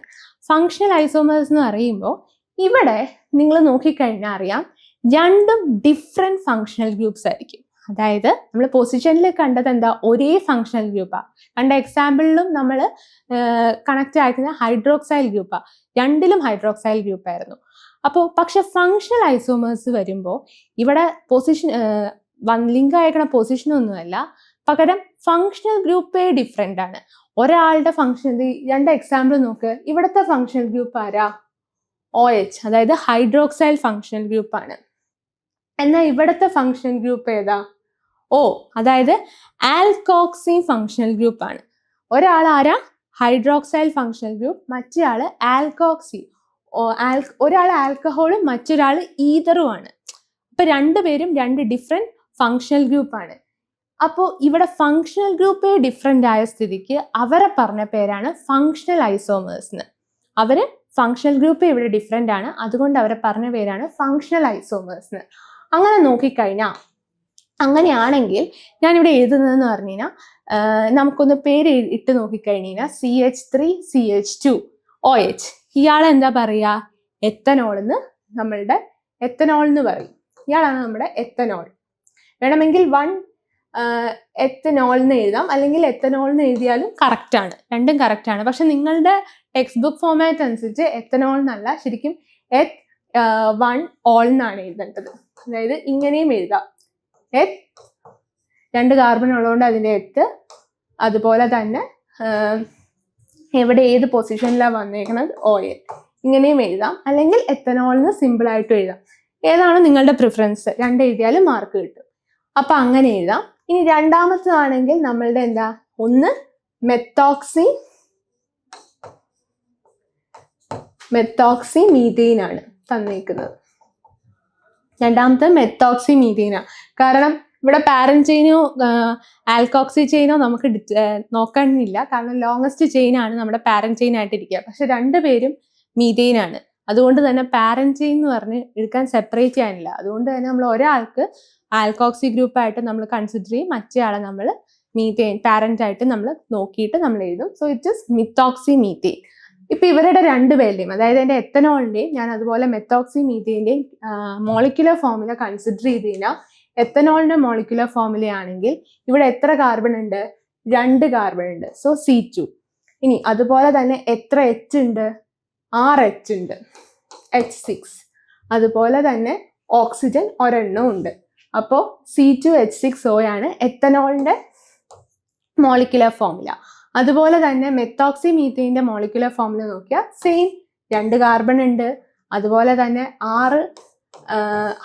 ഫങ്ഷണൽ ഐസോമേഴ്സ് എന്ന് പറയുമ്പോൾ ഇവിടെ നിങ്ങൾ നോക്കിക്കഴിഞ്ഞാൽ അറിയാം, രണ്ടും ഡിഫറെന്റ് ഫങ്ഷണൽ ഗ്രൂപ്പ്സ് ആയിരിക്കും. അതായത് നമ്മൾ പൊസിഷനിൽ കണ്ടത് എന്താ, ഒരേ ഫങ്ഷണൽ ഗ്രൂപ്പാണ്. കണ്ട എക്സാമ്പിളിലും നമ്മൾ കണക്ട് ആയിരിക്കുന്ന ഹൈഡ്രോക്സൈൽ ഗ്രൂപ്പാണ്, രണ്ടിലും ഹൈഡ്രോക്സൈൽ ഗ്രൂപ്പായിരുന്നു. അപ്പോൾ പക്ഷെ ഫങ്ഷണൽ ഐസോമേഴ്സ് വരുമ്പോൾ ഇവിടെ പൊസിഷൻ ലിങ്ക് അയക്കണ പൊസിഷനൊന്നുമല്ല, പകരം ഫങ്ഷണൽ ഗ്രൂപ്പേ ഡിഫറെൻ്റ് ആണ്. ഒരാളുടെ ഫങ്ഷൻ, 2 എക്സാമ്പിൾ നോക്ക്. ഇവിടുത്തെ ഫങ്ഷണൽ ഗ്രൂപ്പ് ആരാ? OH, അതായത് ഹൈഡ്രോക്സൈൽ ഫങ്ഷണൽ ഗ്രൂപ്പാണ്. എന്നാൽ ഇവിടുത്തെ ഫങ്ഷണൽ ഗ്രൂപ്പ് ഏതാ? O, അതായത് ആൽക്കോക്സി ഫങ്ഷണൽ ഗ്രൂപ്പാണ്. ഒരാൾ ആരാ? ഹൈഡ്രോക്സൈൽ ഫങ്ഷണൽ ഗ്രൂപ്പ്, മറ്റേ ആള് ആൽക്കോക്സി. ഒരാൾ ആൽക്കഹോളും മറ്റൊരാൾ ഈതറുമാണ്. അപ്പൊ 2 പേരും 2 ഡിഫറെന്റ് ഫങ്ഷണൽ ഗ്രൂപ്പാണ്. അപ്പോൾ ഇവിടെ ഫങ്ഷണൽ ഗ്രൂപ്പേ ഡിഫറെന്റ് ആയ സ്ഥിതിക്ക് അവരെ പറഞ്ഞ പേരാണ് ഫങ്ഷണൽ ഐസോമേഴ്സ് എന്ന്. അവര് ഫങ്ഷണൽ ഗ്രൂപ്പ് ഇവിടെ ഡിഫറെന്റ് ആണ്, അതുകൊണ്ട് അവരെ പറഞ്ഞ പേരാണ് ഫങ്ഷണൽ ഐസോമേഴ്സ് എന്ന്. അങ്ങനെ നോക്കിക്കഴിഞ്ഞാൽ അങ്ങനെയാണെങ്കിൽ ഞാനിവിടെ എഴുതുന്നതെന്ന് പറഞ്ഞു കഴിഞ്ഞാൽ നമുക്കൊന്ന് പേര് ഇട്ട് നോക്കിക്കഴിഞ്ഞ് കഴിഞ്ഞാൽ CH3CH2OH. ഇയാളെ എന്താ പറയുക? എത്തനോൾ എന്ന് നമ്മളുടെ എത്തനോൾ എന്ന് പറയും. ഇയാളാണ് നമ്മുടെ എത്തനോൾ. വേണമെങ്കിൽ 1 എത്തനോൾ എന്ന് എഴുതാം, അല്ലെങ്കിൽ എത്തനോൾ എന്ന് എഴുതിയാലും കറക്റ്റാണ്, രണ്ടും കറക്റ്റാണ്. പക്ഷെ നിങ്ങളുടെ ടെക്സ്റ്റ് ബുക്ക് ഫോമാറ്റ് അനുസരിച്ച് എത്തനോൾ എന്നല്ല, ശരിക്കും one all എന്നാണ് എഴുതേണ്ടത്. അതായത് ഇങ്ങനെയും എഴുതാം. 2 കാർബൺ ഉള്ളതുകൊണ്ട് അതിൻ്റെ അതുപോലെ തന്നെ എവിടെ ഏത് പൊസിഷനിലാണ് വന്നേക്കുന്നത് OL, ഇങ്ങനെയും എഴുതാം. അല്ലെങ്കിൽ എത്തനോളിന് സിമ്പിൾ ആയിട്ട് എഴുതാം. ഏതാണ് നിങ്ങളുടെ പ്രിഫറൻസ്? 2 എഴുതിയാലും മാർക്ക് കിട്ടും. അപ്പൊ അങ്ങനെ എഴുതാം. ഇനി രണ്ടാമത്തതാണെങ്കിൽ നമ്മളുടെ എന്താ, ഒന്ന് മെത്തോക്സി മീഥെയ്ൻ ആണ് തന്നിരിക്കുന്നത്. രണ്ടാമത്തെ മെത്തോക്സി മീഥെയ്നാണ്. കാരണം ഇവിടെ പാരന്റ് ചെയിനോ ആൽക്കോക്സി ചെയിനോ നമുക്ക് നോക്കണമെന്നില്ല. കാരണം ലോങ്ങസ്റ്റ് ചെയിൻ ആണ് നമ്മുടെ പാരന്റ് ചെയിൻ ആയിട്ടിരിക്കുക. പക്ഷെ 2 പേരും മീഥെയ്ൻ ആണ്. അതുകൊണ്ട് തന്നെ പാരന്റ് ചെയിൻ എന്ന് പറഞ്ഞ് എടുക്കാൻ സെപ്പറേറ്റ് ചെയ്യാനില്ല. അതുകൊണ്ട് തന്നെ നമ്മൾ ഒരാൾക്ക് ആൽക്കോക്സി ഗ്രൂപ്പായിട്ട് നമ്മൾ കൺസിഡർ ചെയ്യും, മറ്റേ ആളെ നമ്മൾ മീഥെയ്ൻ പാരന്റ് ആയിട്ട് നമ്മൾ നോക്കിയിട്ട് നമ്മൾ എഴുതും. So it is methoxy methane. ഇപ്പൊ ഇവരുടെ 2 പേരുടെയും, അതായത് എൻ്റെ എത്തനോളിന്റെയും ഞാൻ അതുപോലെ മെത്തോക്സി മീഥെയ്ന്റെയും മോളിക്കുലർ ഫോർമുല കൺസിഡർ ചെയ്ത് കഴിഞ്ഞാൽ എത്തനോളിന്റെ മോളിക്കുലർ ഫോർമുല ആണെങ്കിൽ ഇവിടെ എത്ര കാർബൺ ഉണ്ട്? 2 കാർബൺ ഉണ്ട്. So C2. ഇനി അതുപോലെ തന്നെ എത്ര H ഉണ്ട്? 6 H ഉണ്ട്, H6. അതുപോലെ തന്നെ ഓക്സിജൻ ഒരെണ്ണം ഉണ്ട്. അപ്പോൾ C2H6O ആണ് എത്തനോളിന്റെ മോളിക്കുലർ ഫോർമുല. അതുപോലെ തന്നെ മെത്തോക്സി മീഥെയ്ന്റെ മോളിക്കുലർ ഫോർമുല നോക്കിയാൽ സെയിം, 2 കാർബൺ ഉണ്ട്, അതുപോലെ തന്നെ 6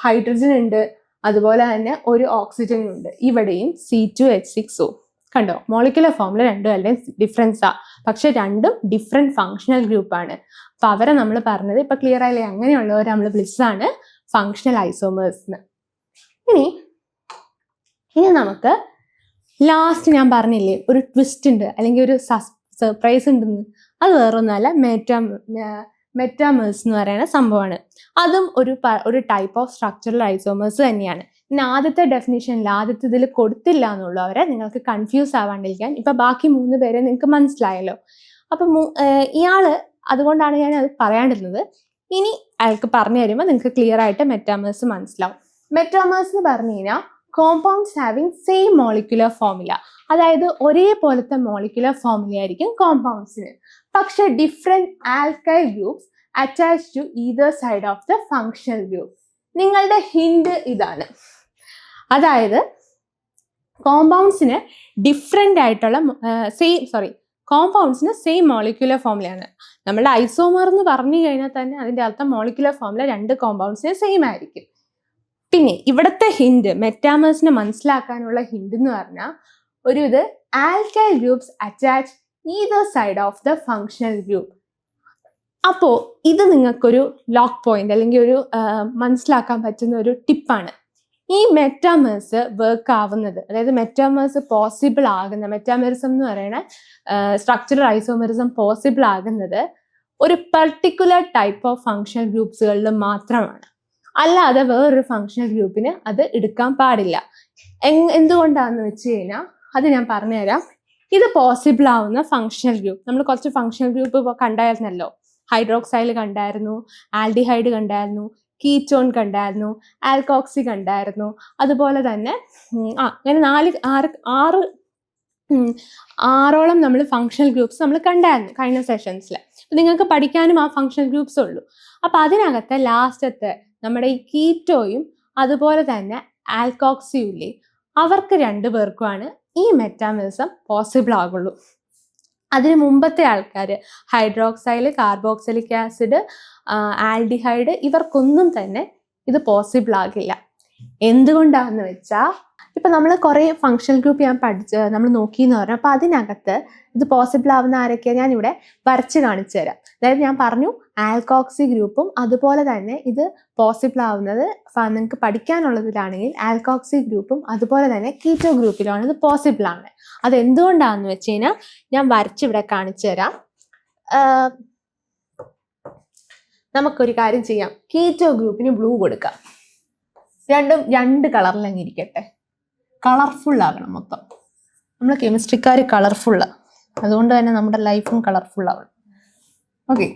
ഹൈഡ്രജൻ ഉണ്ട്, അതുപോലെ തന്നെ 1 ഓക്സിജൻ ഉണ്ട്. ഇവിടെയും C2H6O. കണ്ടോ, മോളിക്കുലർ ഫോർമുല 2 ഡിഫറൻസാ, പക്ഷെ 2ഉം ഡിഫറെന്റ് ഫങ്ഷണൽ ഗ്രൂപ്പാണ്. അപ്പൊ അവരെ നമ്മൾ പറഞ്ഞത് ഇപ്പൊ ക്ലിയർ ആയില്ലേ? അങ്ങനെയുള്ളവരെ നമ്മൾ വിളിച്ചതാണ് ഫങ്ഷണൽ ഐസോമേഴ്സ് എന്ന്. ഇനി നമുക്ക് ലാസ്റ്റ് ഞാൻ പറഞ്ഞില്ലേ ഒരു ട്വിസ്റ്റ് ഉണ്ട്, അല്ലെങ്കിൽ ഒരു സർപ്രൈസ് ഉണ്ടെന്ന്. അത് വേറൊന്നുമല്ല, മെറ്റാമേഴ്സ് എന്ന് പറയുന്ന സംഭവമാണ്. അതും ഒരു ടൈപ്പ് ഓഫ് സ്ട്രക്ചറൽ ഐസോമേഴ്സ് തന്നെയാണ്. പിന്നെ ആദ്യത്തെ ഡെഫിനിഷനിൽ ആദ്യത്തെ ഇതിൽ കൊടുത്തില്ല എന്നുള്ളൂ. അവരെ നിങ്ങൾക്ക് കൺഫ്യൂസ് ആവാണ്ടിരിക്കാൻ ഇപ്പൊ ബാക്കി 3 പേരെ നിങ്ങൾക്ക് മനസ്സിലായല്ലോ. അപ്പൊ ഇയാള്, അതുകൊണ്ടാണ് ഞാൻ അത് പറയാണ്ടിരുന്നത്. ഇനി അയാൾക്ക് പറഞ്ഞു തരുമ്പോൾ നിങ്ങൾക്ക് ക്ലിയർ ആയിട്ട് മെറ്റാമേഴ്സ് മനസ്സിലാവും. മെറ്റാമേഴ്സ് എന്ന് പറഞ്ഞു കഴിഞ്ഞാൽ compounds having same molecular formula, അതായത് ഒരേപോലത്തെ മോളിക്കുലർ ഫോർമുല ആയിരിക്കും കോമ്പൗണ്ട്സിന്, പക്ഷെ different alkyl groups attach to either side of the functional group. നിങ്ങളുടെ ഹിന്റ് ഇതാണ്. അതായത് കോമ്പൗണ്ട്സിന് ഡിഫറെന്റ് ആയിട്ടുള്ള കോമ്പൗണ്ട്സിന് സെയിം മോളിക്കുലർ ഫോർമുലയാണ്. നമ്മുടെ ഐസോമർ എന്ന് പറഞ്ഞു കഴിഞ്ഞാൽ തന്നെ അതിന്റെ അർത്ഥം മോളിക്കുലർ ഫോർമുല 2 കോമ്പൗണ്ട്സിന് സെയിം ആയിരിക്കും. പിന്നെ ഇവിടുത്തെ ഹിന്റ്, മെറ്റാമേഴ്സിനെ മനസ്സിലാക്കാനുള്ള ഹിന്റ് എന്ന് പറഞ്ഞാൽ ഇത് alkyl groups attach either side of the functional group. അപ്പോൾ ഇത് നിങ്ങൾക്കൊരു ലോക്ക് പോയിന്റ് അല്ലെങ്കിൽ ഒരു മനസ്സിലാക്കാൻ പറ്റുന്ന ഒരു ടിപ്പാണ്. ഈ മെറ്റാമേഴ്സ് വർക്ക് ആവുന്നത്, അതായത് മെറ്റാമേഴ്സ് പോസിബിൾ ആകുന്ന, മെറ്റാമറിസം എന്ന് പറയുന്ന സ്ട്രക്ചറൽ ഐസോമറിസം പോസിബിൾ ആകുന്നത് ഒരു പർട്ടിക്കുലർ ടൈപ്പ് ഓഫ് ഫങ്ഷണൽ ഗ്രൂപ്പ്സുകളിൽ മാത്രമാണ്. അല്ലാതെ വേറൊരു ഫങ്ഷണൽ ഗ്രൂപ്പിന് അത് എടുക്കാൻ പാടില്ല. എന്തുകൊണ്ടാണെന്ന് വെച്ച് കഴിഞ്ഞാൽ അത് ഞാൻ പറഞ്ഞുതരാം. ഇത് പോസിബിൾ ആവുന്ന ഫങ്ഷണൽ ഗ്രൂപ്പ്, നമ്മൾ കുറച്ച് ഫങ്ഷണൽ ഗ്രൂപ്പ് കണ്ടായിരുന്നല്ലോ. ഹൈഡ്രോക്സൈൽ കണ്ടായിരുന്നു, ആൽഡിഹൈഡ് കണ്ടായിരുന്നു, കീറ്റോൺ കണ്ടായിരുന്നു, ആൽക്കോക്സി കണ്ടായിരുന്നു. അതുപോലെ തന്നെ അങ്ങനെ 6ഓളം നമ്മൾ ഫങ്ഷണൽ ഗ്രൂപ്പ്സ് നമ്മൾ കണ്ടായിരുന്നു കഴിഞ്ഞ സെഷൻസിൽ. അപ്പം നിങ്ങൾക്ക് പഠിക്കാനും ആ ഫങ്ഷണൽ ഗ്രൂപ്പ്സ് ഉള്ളൂ. അപ്പം അതിനകത്തെ ലാസ്റ്റത്തെ നമ്മുടെ ഈ കീറ്റോയും അതുപോലെ തന്നെ ആൽക്കോക്സിയും ഇല്ലേ, അവർക്ക് 2 പേർക്കുമാണ് ഈ മെറ്റാമറിസം പോസിബിൾ ആകുള്ളൂ. അതിന് മുമ്പത്തെ ആൾക്കാർ ഹൈഡ്രോക്സൈൽ, കാർബോക്സിലിക് ആസിഡ്, ആൽഡിഹൈഡ്, ഇവർക്കൊന്നും തന്നെ ഇത് പോസിബിൾ ആകില്ല. എന്തുകൊണ്ടാണെന്ന് വെച്ചാൽ ഇപ്പം നമ്മൾ കുറേ ഫങ്ഷണൽ ഗ്രൂപ്പ് നമ്മൾ നോക്കിയെന്ന് പറഞ്ഞാൽ, അപ്പം അതിനകത്ത് ഇത് പോസിബിൾ ആവുന്ന ആരൊക്കെയാണ് ഞാനിവിടെ വരച്ച് കാണിച്ചു തരാം. അതായത് ഞാൻ പറഞ്ഞു ആൽക്കോക്സി ഗ്രൂപ്പും അതുപോലെ തന്നെ ഇത് പോസിബിൾ ആവുന്നത് നിങ്ങൾക്ക് പഠിക്കാനുള്ളതിലാണെങ്കിൽ ആൽക്കോക്സി ഗ്രൂപ്പും അതുപോലെ തന്നെ കീറ്റോ ഗ്രൂപ്പിലാണ് ഇത് പോസിബിൾ ആണ്. അത് എന്തുകൊണ്ടാണെന്ന് വെച്ച് കഴിഞ്ഞാൽ ഞാൻ വരച്ചിവിടെ കാണിച്ചു തരാം. നമുക്കൊരു കാര്യം ചെയ്യാം, കീറ്റോ ഗ്രൂപ്പിന് ബ്ലൂ കൊടുക്കാം. 2 കളറിലങ്ങ് ഇരിക്കട്ടെ. കളർഫുൾ ആകണം മൊത്തം. നമ്മൾ കെമിസ്ട്രിക്കാർ കളർഫുള്ള്, അതുകൊണ്ട് തന്നെ നമ്മുടെ ലൈഫും കളർഫുൾ ആവണം. ഓക്കെ,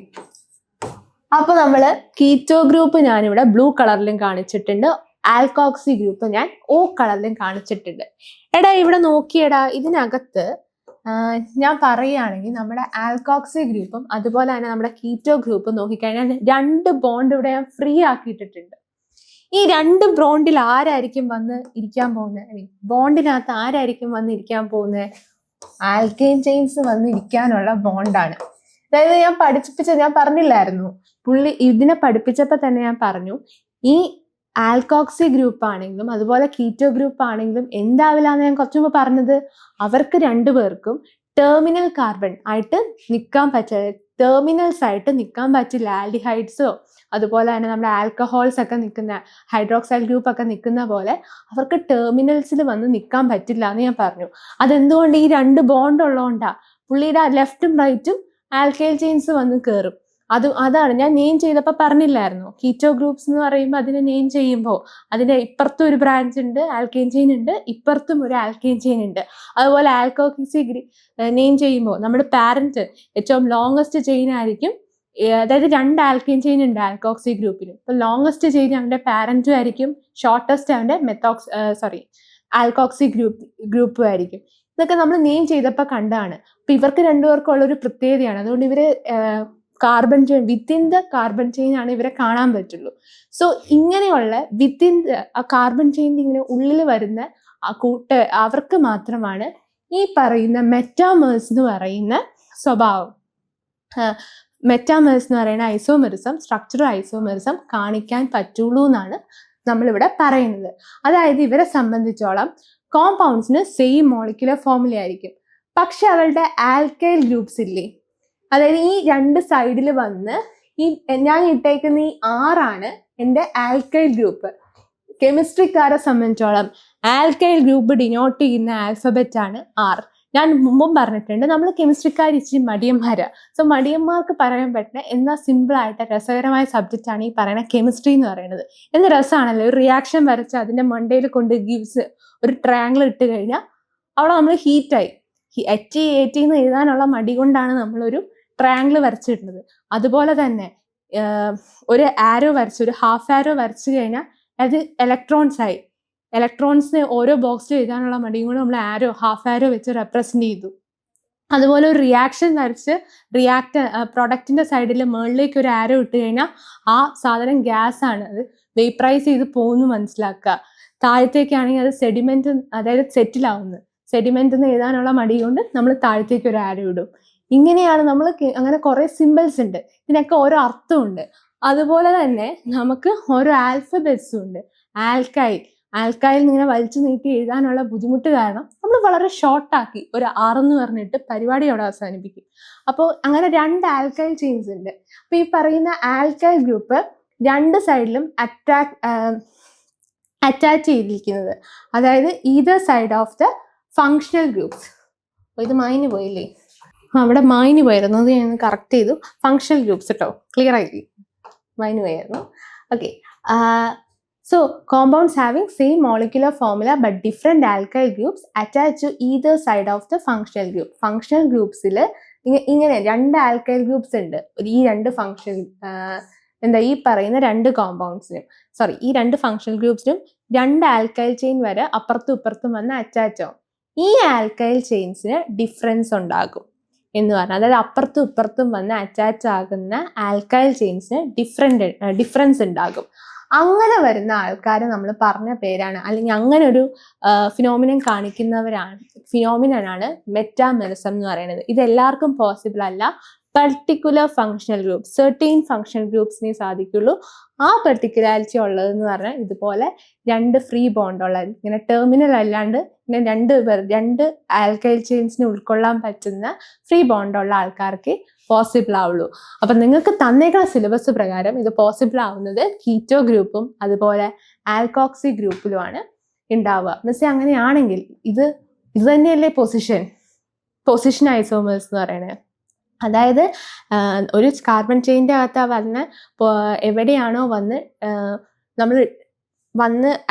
അപ്പൊ നമ്മള് കീറ്റോ ഗ്രൂപ്പ് ഞാനിവിടെ ബ്ലൂ കളറിലും കാണിച്ചിട്ടുണ്ട്, ആൽക്കോക്സി ഗ്രൂപ്പ് ഞാൻ ഓ കളറിലും കാണിച്ചിട്ടുണ്ട്. എടാ ഇവിടെ നോക്കിയടാ, ഇതിനകത്ത് ഞാൻ പറയുകയാണെങ്കിൽ നമ്മുടെ ആൽക്കോക്സി ഗ്രൂപ്പും അതുപോലെ തന്നെ നമ്മുടെ കീറ്റോ ഗ്രൂപ്പും നോക്കിക്കഴിഞ്ഞാൽ 2 ബോണ്ട് ഇവിടെ ഞാൻ ഫ്രീ ആക്കിയിട്ടിട്ടുണ്ട്. ഈ 2 ബോണ്ടിൽ ആരായിരിക്കും വന്ന് ഇരിക്കാൻ പോകുന്നത്? ബോണ്ടിനകത്ത് ആരായിരിക്കും വന്ന് ഇരിക്കാൻ പോകുന്നത്? ആൽക്കെയിൻ ചെയിൻസ് വന്ന് ഇരിക്കാനുള്ള ബോണ്ടാണ്. അതായത് ഞാൻ പറഞ്ഞില്ലായിരുന്നു, പുള്ളി ഇതിനെ പഠിപ്പിച്ചപ്പോൾ തന്നെ ഞാൻ പറഞ്ഞു, ഈ ആൽക്കോക്സി ഗ്രൂപ്പ് ആണെങ്കിലും അതുപോലെ കീറ്റോ ഗ്രൂപ്പ് ആണെങ്കിലും എന്താവില്ലാന്ന് ഞാൻ കുറച്ചു മുമ്പ് പറഞ്ഞത്, അവർക്ക് 2 പേർക്കും ടെർമിനൽ കാർബൺ ആയിട്ട് നിൽക്കാൻ പറ്റില്ല, ടെർമിനൽസ് ആയിട്ട് നിൽക്കാൻ പറ്റില്ല. ആൽഡിഹൈഡ്സോ അതുപോലെ തന്നെ നമ്മുടെ ആൽക്കഹോൾസ് ഒക്കെ നിൽക്കുന്ന, ഹൈഡ്രോക്സൈൽ ഗ്രൂപ്പ് ഒക്കെ നിൽക്കുന്ന പോലെ അവർക്ക് ടെർമിനൽസിൽ വന്ന് നിൽക്കാൻ പറ്റില്ല എന്ന് ഞാൻ പറഞ്ഞു. അതെന്തുകൊണ്ട്? ഈ 2 ബോണ്ട് ഉള്ളതുകൊണ്ടാണ്. പുള്ളിയുടെ ലെഫ്റ്റും റൈറ്റും ആൽക്കൈൽ ചെയിൻസ് വന്ന് കയറും. അതാണ് ഞാൻ നെയിം ചെയ്തപ്പോൾ പറഞ്ഞില്ലായിരുന്നു, കീറ്റോ ഗ്രൂപ്പ്സ് എന്ന് പറയുമ്പോൾ അതിനെ നെയിം ചെയ്യുമ്പോൾ അതിന്റെ ഇപ്പുറത്തും ഒരു ബ്രാഞ്ച് ഉണ്ട്, ആൽക്കെയിൻ ചെയിൻ ഉണ്ട്, ഇപ്പുറത്തും ഒരു ആൽക്കെയിൻ ചെയിൻ ഉണ്ട്. അതുപോലെ ആൽക്കോക്സി നെയിം ചെയ്യുമ്പോൾ നമ്മുടെ പാരന്റ് ഏറ്റവും ലോങ്സ്റ്റ് ചെയിൻ ആയിരിക്കും. അതായത് 2 ആൽക്കെയിൻ ചെയിൻ ഉണ്ട് ആൽക്കോക്സി ഗ്രൂപ്പിന്. ഇപ്പൊ ലോങ്സ്റ്റ് ചെയിൻ അവന്റെ പാരന്റും ആയിരിക്കും, ഷോർട്ടസ്റ്റ് അവന്റെ ആൽക്കോക്സി ഗ്രൂപ്പും ആയിരിക്കും. ഇതൊക്കെ നമ്മൾ നെയിം ചെയ്തപ്പോൾ കണ്ടാണ്. അപ്പൊ ഇവർക്ക് 2 പേർക്കും ഉള്ളൊരു പ്രത്യേകതയാണ്. അതുകൊണ്ട് ഇവര് carbon chain, within the carbon chain ആണ് ഇവരെ കാണാൻ പറ്റുള്ളൂ. സോ ഇങ്ങനെയുള്ള വിത്തിൻ ആ കാർബൺ ചെയിൻ്റെ ഇങ്ങനെ ഉള്ളിൽ വരുന്ന ആ അവർക്ക് മാത്രമാണ് ഈ പറയുന്ന മെറ്റാമേഴ്സ് എന്ന് പറയുന്ന സ്വഭാവം, മെറ്റാമേഴ്സ് എന്ന് പറയുന്ന ഐസോമെറിസം, സ്ട്രക്ചറൽ ഐസോമെറിസം കാണിക്കാൻ പറ്റുള്ളൂ എന്നാണ് നമ്മളിവിടെ പറയുന്നത്. അതായത് ഇവരെ സംബന്ധിച്ചോളം കോമ്പൗണ്ട്സിന് സെയിം മോളിക്യുലർ ഫോർമുല ആയിരിക്കും, പക്ഷെ അവരുടെ ആൽക്കൈൽ ഗ്രൂപ്പ്സ് ഇല്ലേ, അതായത് ഈ 2 സൈഡിൽ വന്ന് ഞാൻ ഇട്ടേക്കുന്ന ഈ R എൻ്റെ ആൽക്കൈൽ ഗ്രൂപ്പ്. കെമിസ്ട്രിക്കാരെ സംബന്ധിച്ചോളം ആൽക്കൈൽ ഗ്രൂപ്പ് ഡിനോട്ട് ചെയ്യുന്ന ആൽഫബറ്റ് ആണ് R. ഞാൻ മുമ്പും പറഞ്ഞിട്ടുണ്ട്, നമ്മൾ കെമിസ്ട്രിക്കാർ ഇച്ചിരി മടിയന്മാരാ. സോ മടിയന്മാർക്ക് പറയാൻ പറ്റുന്ന എന്നാൽ സിമ്പിളായിട്ട് രസകരമായ സബ്ജക്റ്റ് ആണ് ഈ പറയുന്ന കെമിസ്ട്രി എന്ന് പറയുന്നത്. എന്ത് രസമാണല്ലോ, ഒരു റിയാക്ഷൻ വരച്ച് അതിൻ്റെ മണ്ടയിൽ കൊണ്ട് ഗിവ്സ് ഒരു ട്രയാങ്കിൾ ഇട്ട് കഴിഞ്ഞാൽ അവിടെ നമ്മൾ ഹീറ്റായി. HEAT എന്ന് എഴുതാനുള്ള മടി കൊണ്ടാണ് നമ്മളൊരു ട്രയാങ്കിൾ വരച്ചിടുന്നത്. അതുപോലെ തന്നെ ഒരു ആരോ വരച്ച്, ഒരു ഹാഫ് ആരോ വരച്ചു കഴിഞ്ഞാൽ അത് ഇലക്ട്രോൺസ് ആയി. ഇലക്ട്രോൺസിന് ഓരോ ബോക്സിൽ എഴുതാനുള്ള മടിയും കൊണ്ട് നമ്മൾ ഹാഫ് ആരോ വെച്ച് റെപ്രസെന്റ് ചെയ്തു. അതുപോലെ ഒരു റിയാക്ഷൻ വരച്ച് പ്രൊഡക്റ്റിന്റെ സൈഡിൽ മുകളിലേക്ക് ഒരു ആരോ ഇട്ട് കഴിഞ്ഞാൽ ആ സാധനം ഗ്യാസ് ആണ്, അത് വേപ്പറൈസ് ചെയ്ത് പോകുന്നു മനസ്സിലാക്കുക. താഴത്തേക്കാണെങ്കിൽ അത് സെഡിമെന്റ്, അതായത് സെറ്റിൽ ആവുന്നു. സെഡിമെന്റ് എന്ന് എഴുതാനുള്ള മടി കൊണ്ട് നമ്മൾ താഴത്തേക്ക് ഒരു ആരോ ഇടും. ഇങ്ങനെയാണ് നമ്മൾ, അങ്ങനെ കുറെ സിമ്പിൾസ് ഉണ്ട്, ഇതിനൊക്കെ ഓരോ അർത്ഥമുണ്ട്. അതുപോലെ തന്നെ നമുക്ക് ഓരോ ആൽഫബറ്റ്സും ഉണ്ട്. ആൽക്കൈൽ ഇങ്ങനെ വലിച്ചു നീട്ടി എഴുതാനുള്ള ബുദ്ധിമുട്ട് കാരണം നമ്മൾ വളരെ ഷോർട്ടാക്കി ഒരു R എന്ന് പറഞ്ഞിട്ട് പരിപാടി അവിടെ അവസാനിപ്പിക്കും. അപ്പോൾ അങ്ങനെ 2 ആൽക്കൈൽ ചെയിൻസ് ഉണ്ട്. അപ്പൊ ഈ പറയുന്ന ആൽക്കൈൽ ഗ്രൂപ്പ് 2 സൈഡിലും അറ്റാച്ച് ചെയ്തിരിക്കുന്നത്, അതായത് either side of the functional groups. ഇത് മായിന് പോയില്ലേ? അവിടെ മായിന് പോയിരുന്നു, അത് ഞാൻ കറക്റ്റ് ചെയ്തു. ഫങ്ഷണൽ ഗ്രൂപ്പ്സ് കേട്ടോ, ക്ലിയർ ആയി, മായിന് പോയായിരുന്നു. Okay, so compounds having same molecular formula but different alkyl groups attached to either side of the functional group. Functional groups ഇങ്ങനെ 2 ആൽക്കൈൽ ഗ്രൂപ്പ്സ് ഉണ്ട്. ഈ 2 ഫങ്ഷണൽ ഈ പറയുന്ന 2 കോമ്പൗണ്ട്സിനും, ഈ 2 ഫങ്ഷണൽ ഗ്രൂപ്പ്സിനും 2 ആൽക്കൈൽ ചെയിൻ വരെ അപ്പുറത്തും ഇപ്പുറത്തും വന്ന് അറ്റാച്ച് ആവും. ഈ ആൽക്കൈൽ ചെയിൻസിന് ഡിഫറൻസ് ഉണ്ടാകും എന്ന് പറഞ്ഞാൽ, അതായത് അപ്പുറത്തും ഇപ്പുറത്തും വന്ന് അറ്റാച്ച് ആകുന്ന ആൽക്കൈൽ ചെയിൻസിന് ഡിഫറൻസ് ഉണ്ടാകും. അങ്ങനെ വരുന്ന ആൾക്കാരെ നമ്മൾ പറഞ്ഞ പേരാണ്, അല്ലെങ്കിൽ അങ്ങനെ ഒരു ഫിനോമിനനാണ് മെറ്റാമെറിസം എന്ന് പറയുന്നത്. ഇത് എല്ലാവർക്കും പോസിബിൾ അല്ല. Particular functional group, certain functional ഗ്രൂപ്പ്സിനെ സാധിക്കുള്ളൂ. ആ പെർട്ടിക്കുലാരിറ്റി ഉള്ളതെന്ന് പറഞ്ഞാൽ ഇതുപോലെ 2 ഫ്രീ ബോണ്ട് ഉള്ളത്, ഇങ്ങനെ ടെർമിനൽ അല്ലാണ്ട് ഇങ്ങനെ 2 ആൽക്കൈൽ ചെയിൻസിനെ ഉൾക്കൊള്ളാൻ പറ്റുന്ന ഫ്രീ ബോണ്ട് ഉള്ള ആൾക്കാർക്ക് പോസിബിൾ ആവുള്ളൂ. അപ്പൊ നിങ്ങൾക്ക് തന്നേക്കുന്ന സിലബസ് പ്രകാരം ഇത് പോസിബിൾ ആവുന്നത് കീറ്റോ ഗ്രൂപ്പും അതുപോലെ ആൽക്കോക്സി ഗ്രൂപ്പിലുമാണ് ഉണ്ടാവുക. മിസ്സേ അങ്ങനെയാണെങ്കിൽ ഇത് തന്നെയല്ലേ പൊസിഷൻ ഐസോമേഴ്സ് എന്ന് പറയുന്നത്. അതായത് ഒരു കാർബൺ ചെയിൻ്റെ അകത്ത് വന്ന് എവിടെയാണോ വന്ന് നമ്മൾ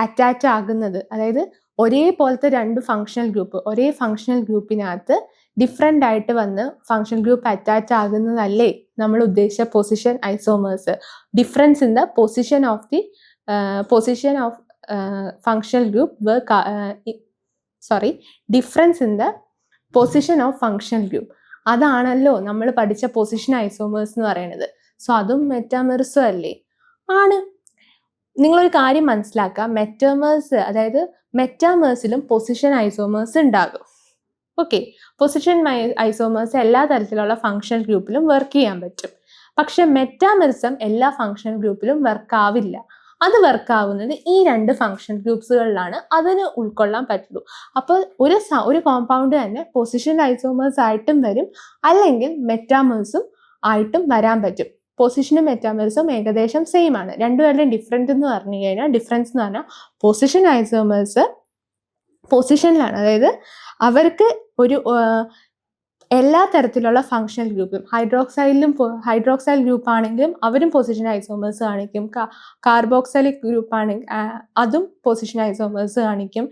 അറ്റാച്ച് ആകുന്നത്, അതായത് ഒരേപോലത്തെ രണ്ട് ഫങ്ഷണൽ ഗ്രൂപ്പ്, ഒരേ ഫങ്ഷണൽ ഗ്രൂപ്പിനകത്ത് ഡിഫറെൻ്റ് ആയിട്ട് വന്ന് ഫങ്ഷണൽ ഗ്രൂപ്പ് അറ്റാച്ച് ആകുന്നതല്ലേ നമ്മൾ ഉദ്ദേശിച്ച position isomers. Difference in the position of the functional group difference in the position of functional group, അതാണല്ലോ നമ്മൾ പഠിച്ച പൊസിഷൻ ഐസോമേഴ്സ് എന്ന് പറയുന്നത്. സോ അതും മെറ്റാമേഴ്സും അല്ലേ? ആണ്. നിങ്ങളൊരു കാര്യം മനസ്സിലാക്കുക, അതായത് മെറ്റാമേഴ്സിലും പൊസിഷൻ ഐസോമേഴ്സ് ഉണ്ടാകും. ഓക്കെ, പൊസിഷൻ ഐസോമേഴ്സ് എല്ലാ തരത്തിലുള്ള ഫങ്ഷണൽ ഗ്രൂപ്പിലും വർക്ക് ചെയ്യാൻ പറ്റും. പക്ഷെ മെറ്റാമെറിസം എല്ലാ ഫങ്ഷണൽ ഗ്രൂപ്പിലും വർക്ക് ആവില്ല. അത് വർക്ക് ആവുന്നത് ഈ രണ്ട് ഫങ്ഷണൽ ഗ്രൂപ്പ്സുകളിലാണ്. അതിന് ഉൾക്കൊള്ളാൻ പറ്റുള്ളൂ. അപ്പോൾ ഒരു കോമ്പൗണ്ട് തന്നെ പൊസിഷൻ ഐസോമേഴ്സ് ആയിട്ടും വരും, അല്ലെങ്കിൽ മെറ്റാമേഴ്സും ആയിട്ടും വരാൻ പറ്റും. പൊസിഷനും മെറ്റാമേഴ്സും ഏകദേശം സെയിം ആണ്. രണ്ടുപേരുടെയും ഡിഫറൻസ് എന്ന് പറഞ്ഞാൽ പൊസിഷൻ ഐസോമേഴ്സ് പൊസിഷനിലാണ്, അതായത് അവർക്ക് ഒരു എല്ലാ തരത്തിലുള്ള ഫങ്ഷണൽ ഗ്രൂപ്പും, ഹൈഡ്രോക്സൈൽ ഗ്രൂപ്പ് ആണെങ്കിലും അവരും പൊസിഷൻ ഐസോമേഴ്സ് കാണിക്കും. കാർബോക്സൈലിക് ഗ്രൂപ്പ് ആണെങ്കിൽ അതും പൊസിഷൻ ഐസോമേഴ്സ് കാണിക്കും.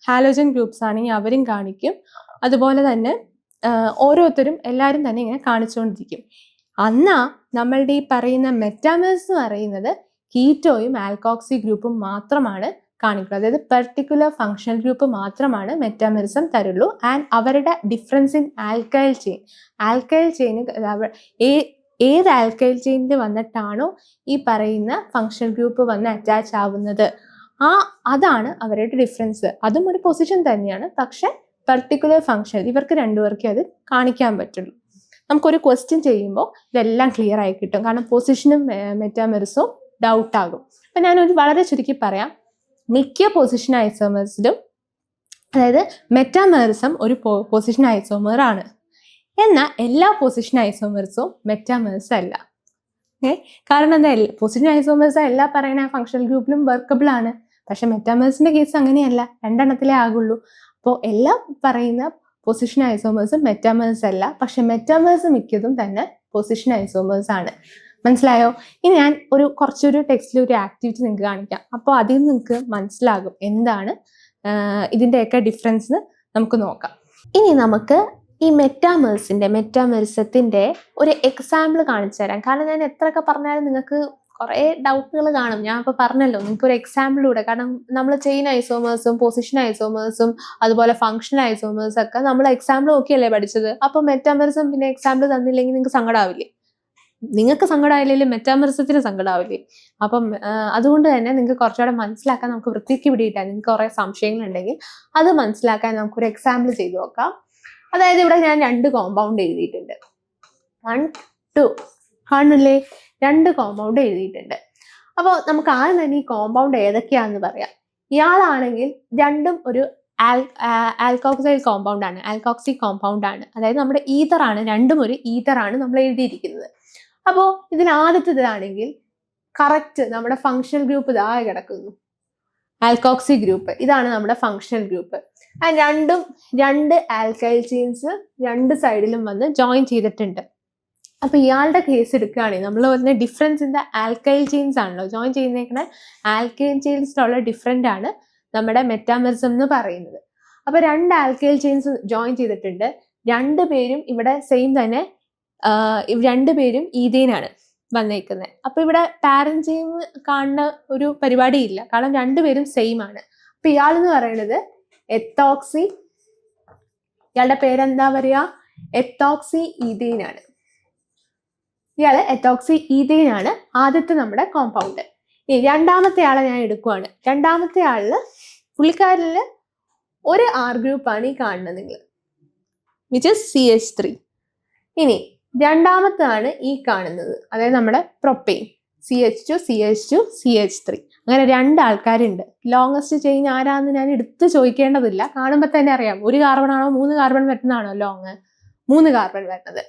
ഹാലോജൻ ഗ്രൂപ്പ്സ് ആണെങ്കിൽ അവരും കാണിക്കും. അതുപോലെ തന്നെ ഓരോരുത്തരും എല്ലാവരും തന്നെ ഇങ്ങനെ കാണിച്ചുകൊണ്ടിരിക്കും. നമ്മളുടെ ഈ പറയുന്ന മെറ്റാമേഴ്സ് എന്ന് പറയുന്നത് കീറ്റോയും ആൽക്കോക്സി ഗ്രൂപ്പും മാത്രമാണ് കാണിക്കുക. അതായത് പെർട്ടിക്കുലർ ഫങ്ഷണൽ ഗ്രൂപ്പ് മാത്രമാണ് മെറ്റാമെറിസം തരുള്ളൂ. ആൻഡ് അവരുടെ ഡിഫറൻസ് ഇൻ ആൽക്കൈൽ ചെയിൻ ഏത് ആൽക്കൈൽ ചെയിനിൽ വന്നിട്ടാണോ ഈ പറയുന്ന ഫങ്ഷണൽ ഗ്രൂപ്പ് വന്ന് അറ്റാച്ച് ആവുന്നത്, അതാണ് അവരുടെ ഡിഫറൻസ്. അതും ഒരു പൊസിഷൻ തന്നെയാണ്, പക്ഷെ പെർട്ടിക്കുലർ ഫങ്ഷൻ ഇവർക്ക് രണ്ടുപേർക്കും അത് കാണിക്കാൻ പറ്റുള്ളൂ. നമുക്കൊരു ക്വസ്റ്റ്യൻ ചെയ്യുമ്പോൾ ഇതെല്ലാം ക്ലിയർ ആയി കിട്ടും. കാരണം പൊസിഷനും മെറ്റാമെറിസവും ഡൗട്ട് ആകും. അപ്പം ഞാനൊരു വളരെ ചുരുക്കി പറയാം. മിക്ക പൊസിഷൻ ഐസോമേഴ്സിലും, അതായത് മെറ്റാമെറിസം ഒരു പൊസിഷൻ ഐസോമർ ആണ്. എന്നാൽ എല്ലാ പൊസിഷൻ ഐസോമേഴ്സും മെറ്റാമേഴ്സ് അല്ല. കാരണം എന്താ, പൊസിഷൻ ഐസോമേഴ്സ് എല്ലാ പറയുന്ന ഫങ്ഷണൽ ഗ്രൂപ്പിലും വർക്കബിൾ ആണ്. പക്ഷെ മെറ്റാമേഴ്സിന്റെ കേസ് അങ്ങനെയല്ല, രണ്ടെണ്ണത്തിലേ ആകുള്ളൂ. അപ്പോൾ എല്ലാ പറയുന്ന പൊസിഷൻ ഐസോമേഴ്സും മെറ്റാമേഴ്സ് അല്ല. പക്ഷെ മെറ്റാമേഴ്സ് മിക്കതും തന്നെ പൊസിഷൻ ഐസോമേഴ്സ് ആണ്. മനസ്സിലായോ? ഇനി ഞാൻ കുറച്ചൊരു ടെക്സ്റ്റിൽ ഒരു ആക്ടിവിറ്റി നിങ്ങൾക്ക് കാണിക്കാം. അപ്പോൾ അതിൽ നിങ്ങൾക്ക് മനസ്സിലാകും എന്താണ് ഇതിൻ്റെയൊക്കെ ഡിഫറൻസ് നമുക്ക് നോക്കാം. ഇനി നമുക്ക് ഈ മെറ്റാമെറിസത്തിൻ്റെ ഒരു എക്സാമ്പിൾ കാണിച്ചു തരാം. കാരണം ഞാൻ എത്രയൊക്കെ പറഞ്ഞാലും നിങ്ങൾക്ക് കുറേ ഡൗട്ടുകൾ കാണും. ഞാൻ ഇപ്പോൾ പറഞ്ഞല്ലോ, നിങ്ങൾക്ക് ഒരു എക്സാമ്പിളിലൂടെ, കാരണം നമ്മൾ ചെയിൻ ഐസോമേഴ്സും പൊസിഷൻ ഐസോമേഴ്സും അതുപോലെ ഫങ്ഷണൽ ഐസോമേഴ്സും ഒക്കെ നമ്മൾ എക്സാമ്പിൾ നോക്കിയല്ലേ പഠിച്ചത്. അപ്പോൾ മെറ്റാമെറിസം പിന്നെ എക്സാമ്പിൾ തന്നില്ലെങ്കിൽ നിങ്ങൾക്ക് സങ്കടമാവില്ലേ? നിങ്ങൾക്ക് സങ്കടമായില്ലെങ്കിലും മെറ്റാമെറിസത്തിന് സങ്കടമാവില്ലേ? അപ്പം അതുകൊണ്ട് തന്നെ നിങ്ങൾക്ക് കുറച്ചുകൂടെ മനസ്സിലാക്കാൻ, നമുക്ക് വൃത്തിക്ക് പിടിയിട്ടാൽ നിങ്ങൾക്ക് കുറേ സംശയങ്ങളുണ്ടെങ്കിൽ അത് മനസ്സിലാക്കാൻ നമുക്കൊരു എക്സാമ്പിൾ ചെയ്ത് നോക്കാം. അതായത് ഇവിടെ ഞാൻ 2 കോമ്പൗണ്ട് എഴുതിയിട്ടുണ്ട്. 1, 2 കാണില്ലേ? 2 കോമ്പൗണ്ട് എഴുതിയിട്ടുണ്ട്. അപ്പോൾ നമുക്ക് ആദ്യം തന്നെ ഈ കോമ്പൗണ്ട് ഏതൊക്കെയാണെന്ന് പറയാം. ഇയാളാണെങ്കിൽ രണ്ടും ഒരു ആൽക്കോക്സൈൽ കോമ്പൗണ്ട് ആണ്, ആൽക്കോക്സി കോമ്പൗണ്ട് ആണ്. അതായത് നമ്മുടെ ഈതർ ആണ്, രണ്ടും ഒരു ഈതർ ആണ് നമ്മൾ എഴുതിയിരിക്കുന്നത്. അപ്പോൾ ഇതിലാദ്യത്തേതാണെങ്കിൽ കറക്റ്റ് നമ്മുടെ ഫങ്ഷണൽ ഗ്രൂപ്പ് ഇതാ കിടക്കുന്നു, ആൽക്കോക്സി ഗ്രൂപ്പ്. ഇതാണ് നമ്മുടെ ഫങ്ഷണൽ ഗ്രൂപ്പ്. രണ്ട് ആൽക്കൈൽ ചെയിൻസ് രണ്ട് സൈഡിലും വന്ന് ജോയിൻ ചെയ്തിട്ടുണ്ട്. അപ്പൊ ഇയാളുടെ കേസ് എടുക്കുകയാണെങ്കിൽ നമ്മൾ പറഞ്ഞ difference in the alkyl chains ആണല്ലോ ജോയിൻ ചെയ്യുന്നേക്കണ. ആൽക്കൈൽ ചെയിൻസിലുള്ള ഡിഫറൻറ്റ് ആണ് നമ്മുടെ മെറ്റാമെറിസം എന്ന് പറയുന്നത്. അപ്പൊ 2 ആൽക്കൈൽ ചെയിൻസ് ജോയിൻ ചെയ്തിട്ടുണ്ട്. രണ്ടുപേരും ഇവിടെ സെയിം തന്നെ, രണ്ടുപേരും ഈഥേനാണ് വന്നേക്കുന്നത്. അപ്പൊ ഇവിടെ പാരന്റ് ചെയിൻ കാണുന്ന ഒരു പരിപാടിയില്ല, കാരണം രണ്ടുപേരും സെയിം ആണ്. അപ്പൊ ഇയാളെന്ന് പറയുന്നത് എത്തോക്സി, ഇയാളുടെ പേരെന്താ പറയാ, എത്തോക്സി ഈഥെയ്ൻ ആണ്. ഇയാള് എത്തോക്സി ഈഥെയ്ൻ ആണ് ആദ്യത്തെ നമ്മുടെ കോമ്പൗണ്ട്. ഇനി രണ്ടാമത്തെ ആളെ ഞാൻ എടുക്കുവാണ്. രണ്ടാമത്തെ ആളില് പുള്ളിക്കാരില് ഒരു ആർ ഗ്രൂപ്പാണ് ഈ കാണുന്നത് നിങ്ങൾ, വിച്ച് ഇസ് CH3. ഇനി രണ്ടാമത്താണ് ഈ കാണുന്നത്, അതായത് നമ്മുടെ പ്രൊപ്പെയിൻ, CH2 CH2 CH3. അങ്ങനെ 2 ആൾക്കാരുണ്ട്. ലോങ്ങസ്റ്റ് ചെയിൻ ആരാന്ന് ഞാൻ എടുത്ത് ചോദിക്കേണ്ടതില്ല, കാണുമ്പോൾ തന്നെ അറിയാം. 1 കാർബൺ ആണോ 3 കാർബൺ വരുന്നതാണോ ലോങ്? 3 കാർബൺ വരുന്നത്.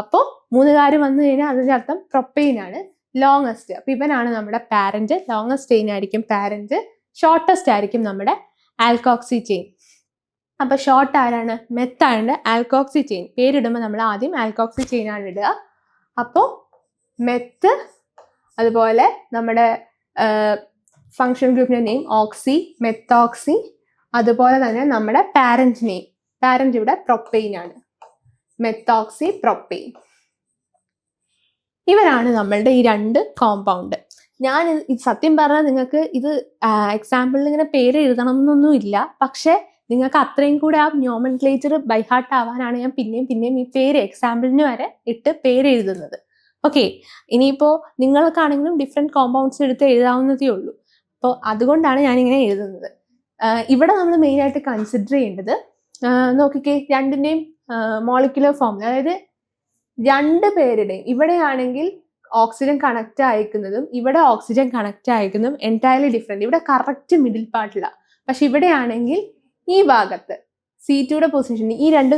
അപ്പോൾ 3 കാര്യം വന്നു കഴിഞ്ഞാൽ അതിൻ്റെ അർത്ഥം പ്രൊപ്പെയിൻ ആണ് ലോങ്ങസ്റ്റ്. അപ്പൊ ഇവനാണ് നമ്മുടെ പാരന്റ്. ലോങ്ങസ്റ്റ് ചെയിൻ ആയിരിക്കും പാരന്റ്, ഷോർട്ടസ്റ്റ് ആയിരിക്കും നമ്മുടെ ആൽക്കോക്സി ചെയിൻ. അപ്പൊ ഷോർട്ട് ആരാണ്? മെത്താണ് ആൽക്കോക്സി ചെയിൻ. പേരിടുമ്പോൾ നമ്മൾ ആദ്യം ആൽക്കോക്സി ചെയിൻ ആണ് ഇടുക. അപ്പോൾ മെത്ത്, അതുപോലെ നമ്മുടെ ഫങ്ഷണൽ ഗ്രൂപ്പിന്റെ നെയിം ഓക്സി, മെത്തോക്സി, അതുപോലെ തന്നെ നമ്മുടെ പാരന്റ് നെയിം, പാരന്റ് ഇവിടെ പ്രൊപ്പെയിൻ ആണ്, മെത്തോക്സി പ്രൊപ്പെയിൻ. ഇവരാണ് നമ്മളുടെ ഈ 2 കോമ്പൗണ്ട്. ഞാൻ ഇത് സത്യം പറഞ്ഞാൽ നിങ്ങൾക്ക് ഇത് എക്സാമ്പിളിൽ ഇങ്ങനെ പേര് എഴുതണം എന്നൊന്നും ഇല്ല, പക്ഷെ നിങ്ങൾക്ക് അത്രയും കൂടെ ആ നോമൻക്ലേച്ചർ ബൈ ഹാർട്ട് ആവാനാണ് ഞാൻ പിന്നെയും ഈ പേര് എക്സാമ്പിളിന് വരെ ഇട്ട് പേര് എഴുതുന്നത്. ഓക്കെ, ഇനിയിപ്പോൾ നിങ്ങൾക്കാണെങ്കിലും ഡിഫറെൻറ്റ് കോമ്പൗണ്ട്സ് എടുത്ത് എഴുതാവുന്നതേ ഉള്ളൂ. അപ്പോൾ അതുകൊണ്ടാണ് ഞാനിങ്ങനെ എഴുതുന്നത്. ഇവിടെ നമ്മൾ മെയിനായിട്ട് കൺസിഡർ ചെയ്യേണ്ടത്, നോക്കിക്കേ, രണ്ടിൻ്റെയും മോളിക്കുലർ ഫോമിൽ, അതായത് 2 പേരുടെയും ഇവിടെയാണെങ്കിൽ ഓക്സിജൻ കണക്ട് അയക്കുന്നതും ഇവിടെ ഓക്സിജൻ കണക്ട് അയക്കുന്നതും എൻറ്റയർലി ഡിഫറെൻറ്റ്. ഇവിടെ കറക്റ്റ് മിഡിൽ പാർട്ടിലാണ്. പക്ഷെ ഇവിടെയാണെങ്കിൽ ഈ ഭാഗത്ത് C2യുടെ പൊസിഷനിൽ ഈ 2